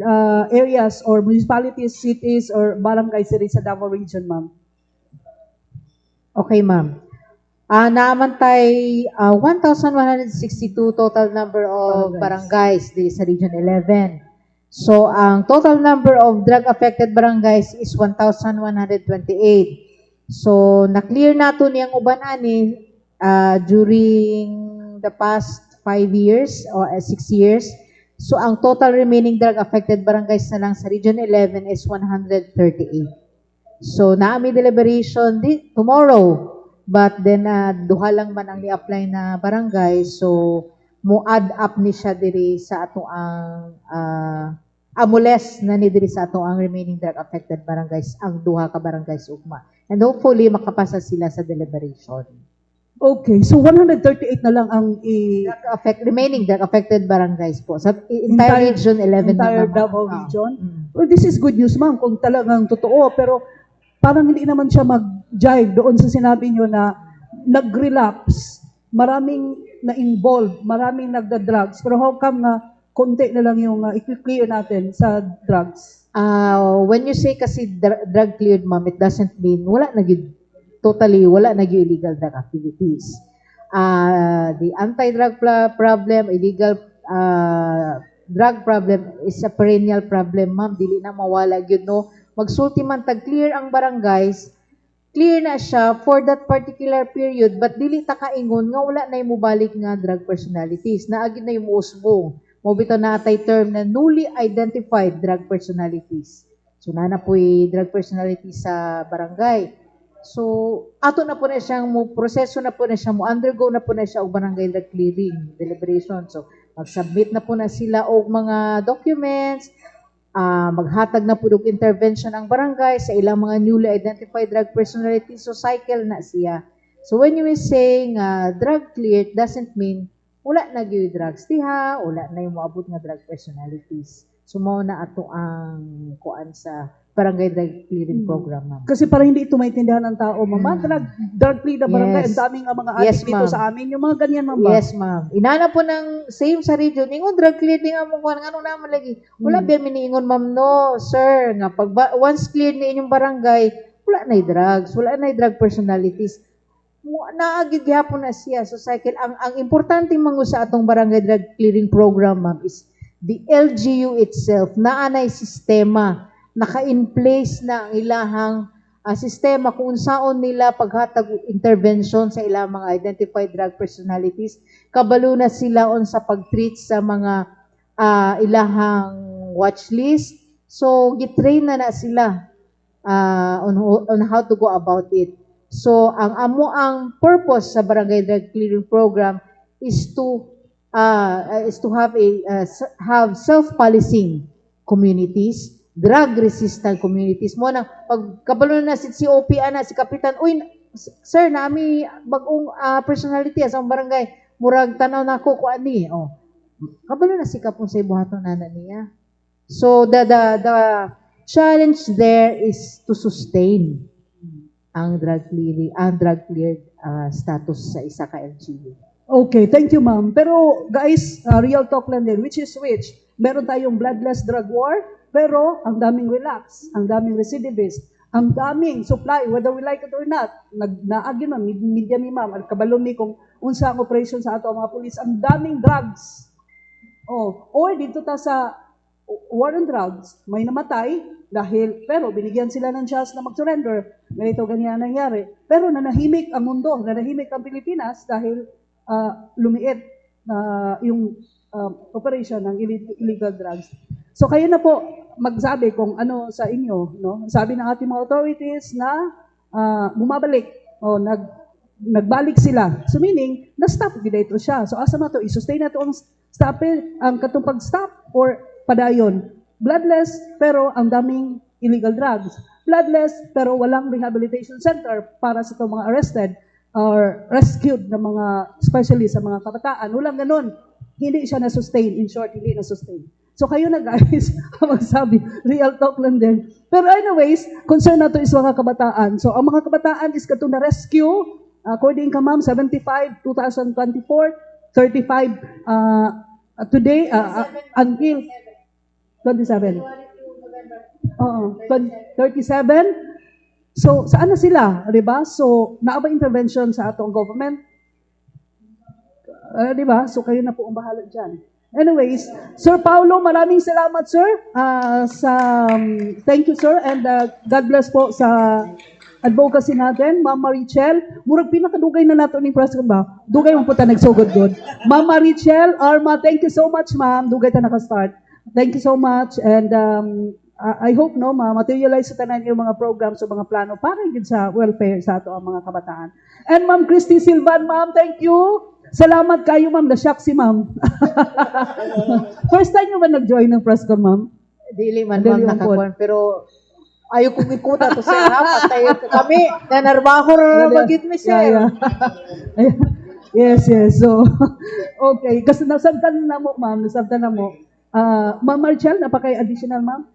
Speaker 1: areas or municipalities, cities or barangay diri sa Davao Region, Ma'am.
Speaker 4: Okay, ma'am. Naaman tay 1,162 total number of barangays diri sa Region 11. So, ang total number of drug-affected barangays is 1,128. So, na-clear nato niyang uban ani during the past 5 years or 6 years. So, ang total remaining drug-affected barangays na lang sa Region 11 is 138. So, naami deliberation tomorrow. But then, duha lang man ang ni-apply na barangay. So, mo add up ni siya diri sa ato ang amules na ni diri sa ato ang remaining drug-affected barangays, ang duha ka barangays ugma. And hopefully, makapasa sila sa deliberation.
Speaker 1: Okay, so 138 na lang ang
Speaker 4: Remaining drug-affected barangays po. Sa entire Region 11
Speaker 1: entire
Speaker 4: naman.
Speaker 1: Davao Region. Well, this is good news, Ma'am, kung talagang totoo. Pero parang hindi naman siya mag-jive doon sa sinabi nyo na nag-relapse, maraming na-involved, maraming nagda-drugs. Pero how come nga konti na lang yung i-clear natin sa drugs?
Speaker 4: When you say kasi drug cleared, ma'am, it doesn't mean wala na illegal drug activities. The anti-drug problem, illegal drug problem is a perennial problem, ma'am. Dili na mawala gyud, no? Magsulti man tag-clear ang barangays, clear na siya for that particular period, but dili ta kaingon nga wala na yung mubalik nga drug personalities. Naagid na yung usbong. Mobito na atay term na newly identified drug personalities. So, na po'y drug personalities sa barangay. So, ato na po na siyang proseso na po na siya, undergo na po na siya og barangay drug clearing, deliberation. So, mag-submit na po na sila og mga documents, maghatag na po og intervention ang barangay sa ilang mga newly identified drug personalities. So, cycle na siya. So, when you say drug cleared, doesn't mean wala na gyud drugs diha, wala na yung moabot nga drug personalities. So, mao na ato ang kuan sa barangay drug clearing program, ma'am.
Speaker 1: Kasi parang hindi ito maintindihan ng tao, Ma'am. Drug clear na barangay,
Speaker 4: Yes.
Speaker 1: ang daming mga
Speaker 4: Yes,
Speaker 1: addict dito
Speaker 4: ma'am.
Speaker 1: sa amin. Yung mga ganyan, Ma'am.
Speaker 4: Yes, ma'am. Inana po ng same sa region. Ingon, drug cleared din ang mukha. Ano naman lagi? Wala ba miniingon, ma'am? No, sir. Nga, once cleared na inyong barangay, wala na drugs. Wala na drug personalities. Naagid gyapon na siya. So, cycle. Ang importante mango sa atong barangay drug clearing program, ma'am, is the LGU itself. Naanay sistema. Naka-in place na ang ilahang sistema kung unsaon nila paghatag og intervention sa ilang mga identified drug personalities, kabalo na sila on sa pag-treat sa mga ilahang watch list. So gitrain na sila on how to go about it. So ang purpose sa barangay drug clearing program is to have self-policing communities, drug-resistant communities. Mo nang pagkabalo na si COP si Kapitan, uy, sir, nami bagong personality sa barangay, murag tanaw na ko ani. Oh. Kabalo na si kapon sa ibuhaton nana niya. So the challenge there is to sustain ang drug cleared status sa isa ka LGU.
Speaker 1: Okay, thank you, ma'am. Pero guys, real talk lang din, which is which? Meron tayong bloodless drug war, pero ang daming relapse, ang daming recidivist, ang daming supply, whether we like it or not. Naagin ma'am, media mi ma'am, kabalo mi kung unsa ang operation sa ato ang mga pulis, ang daming drugs. Oh, or dito ta sa war on drugs, may namatay dahil, pero binigyan sila ng chance na mag-surrender. Ganito, ganyan nangyari. Pero nanahimik ang mundo, nanahimik ang Pilipinas dahil lumiit yung operation ng illegal drugs. So kayo na po magsabi kung ano sa inyo, no? Sabi ng ating mga authorities na bumabalik o nagbalik sila. So meaning, na-stop dito siya. So asa na to? I-sustain na to ang katong pag-stop or padayon. Bloodless pero ang daming illegal drugs. Bloodless pero walang rehabilitation center para sa itong mga arrested or rescued na mga especially sa mga kabataan. Walang ganun. Hindi siya na-sustain. In short, hindi na-sustain. So kayo na guys, magsabi, real talk lang din. Pero anyways, concern na to is mga kabataan. So ang mga kabataan is katong na-rescue, according ka ma'am, 75, 2024, 35, today, until 27. Oo, 37. So, saan na sila? Diba? So, naaba intervention sa atong government? Diba? So, kayo na po ang bahala dyan. Anyways, Sir Paulo, maraming salamat, sir. Thank you, sir. And God bless po sa advocacy natin. Ma'am Marichel, murag pinakadugay na nato ning press ba? Dugay mo po ta nagsugod good. Ma'am Marichel, Arma, thank you so much, ma'am. Dugay ta naka-start. Thank you so much. And I hope no materialize sa tanan yung mga programs o mga plano para yun sa welfare sa ato ang mga kabataan. And Ma'am Christy Silvan, ma'am, thank you. Salamat kayo, ma'am. Na-shock si ma'am. First time nyo ba nag-join ng press con, ma'am?
Speaker 4: Dili man ma'am nakakuan, pero ayaw kong ikuta to sir ha, patay kami, nanarbaho na magit mi sir.
Speaker 1: Yes. So, okay. Kasi nasabtan na mo, ma'am. Nasabtan na mo. Ma'am Marchel, napakay additional, ma'am?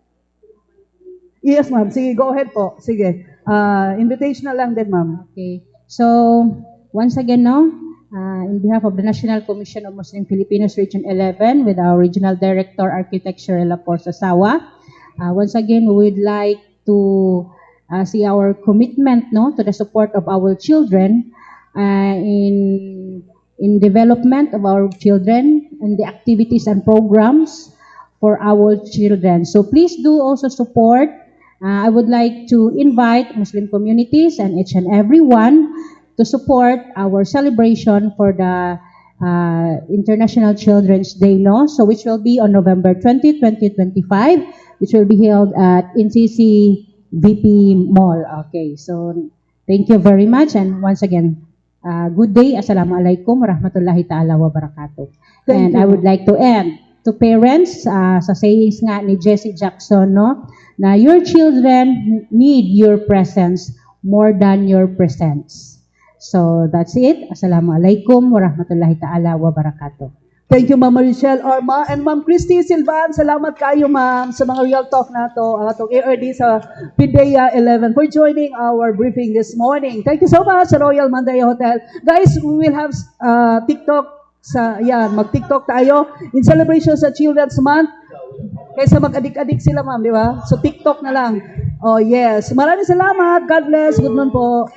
Speaker 1: Yes, ma'am. Sige, go ahead po. Sige. Invitational lang din, ma'am.
Speaker 3: Okay. So, once again, in behalf of the National Commission of Muslim Filipinos Region 11 with our Regional Director, Architecture Lapor Sasawa, once again, we would like to see our commitment to the support of our children in development of our children and the activities and programs for our children. So please do also support. I would like to invite Muslim communities and each and everyone to support our celebration for the International Children's Day, so which will be on November 20, 2025, which will be held at NCC VP Mall. Okay, so thank you very much, and once again, good day. Assalamualaikum warahmatullahi ta'ala wabarakatuh. And I would like to end to parents sa sayings nga ni Jesse Jackson, na your children need your presence more than your presents. So that's it. Assalamualaikum warahmatullahi ta'ala wabarakatuh.
Speaker 1: Thank you, Ma'am Marichel Arma. And Ma'am Christy Silvan, salamat kayo, ma'am, sa mga real talk na to, ang atong ARD sa PIDEA 11 for joining our briefing this morning. Thank you so much sa Royal Mandaya Hotel. Guys, we will have TikTok mag-TikTok tayo in celebration sa Children's Month. Kaysa mag-adik-adik sila, ma'am, di ba? So TikTok na lang. Oh, yes. Maraming salamat. God bless. Good noon po.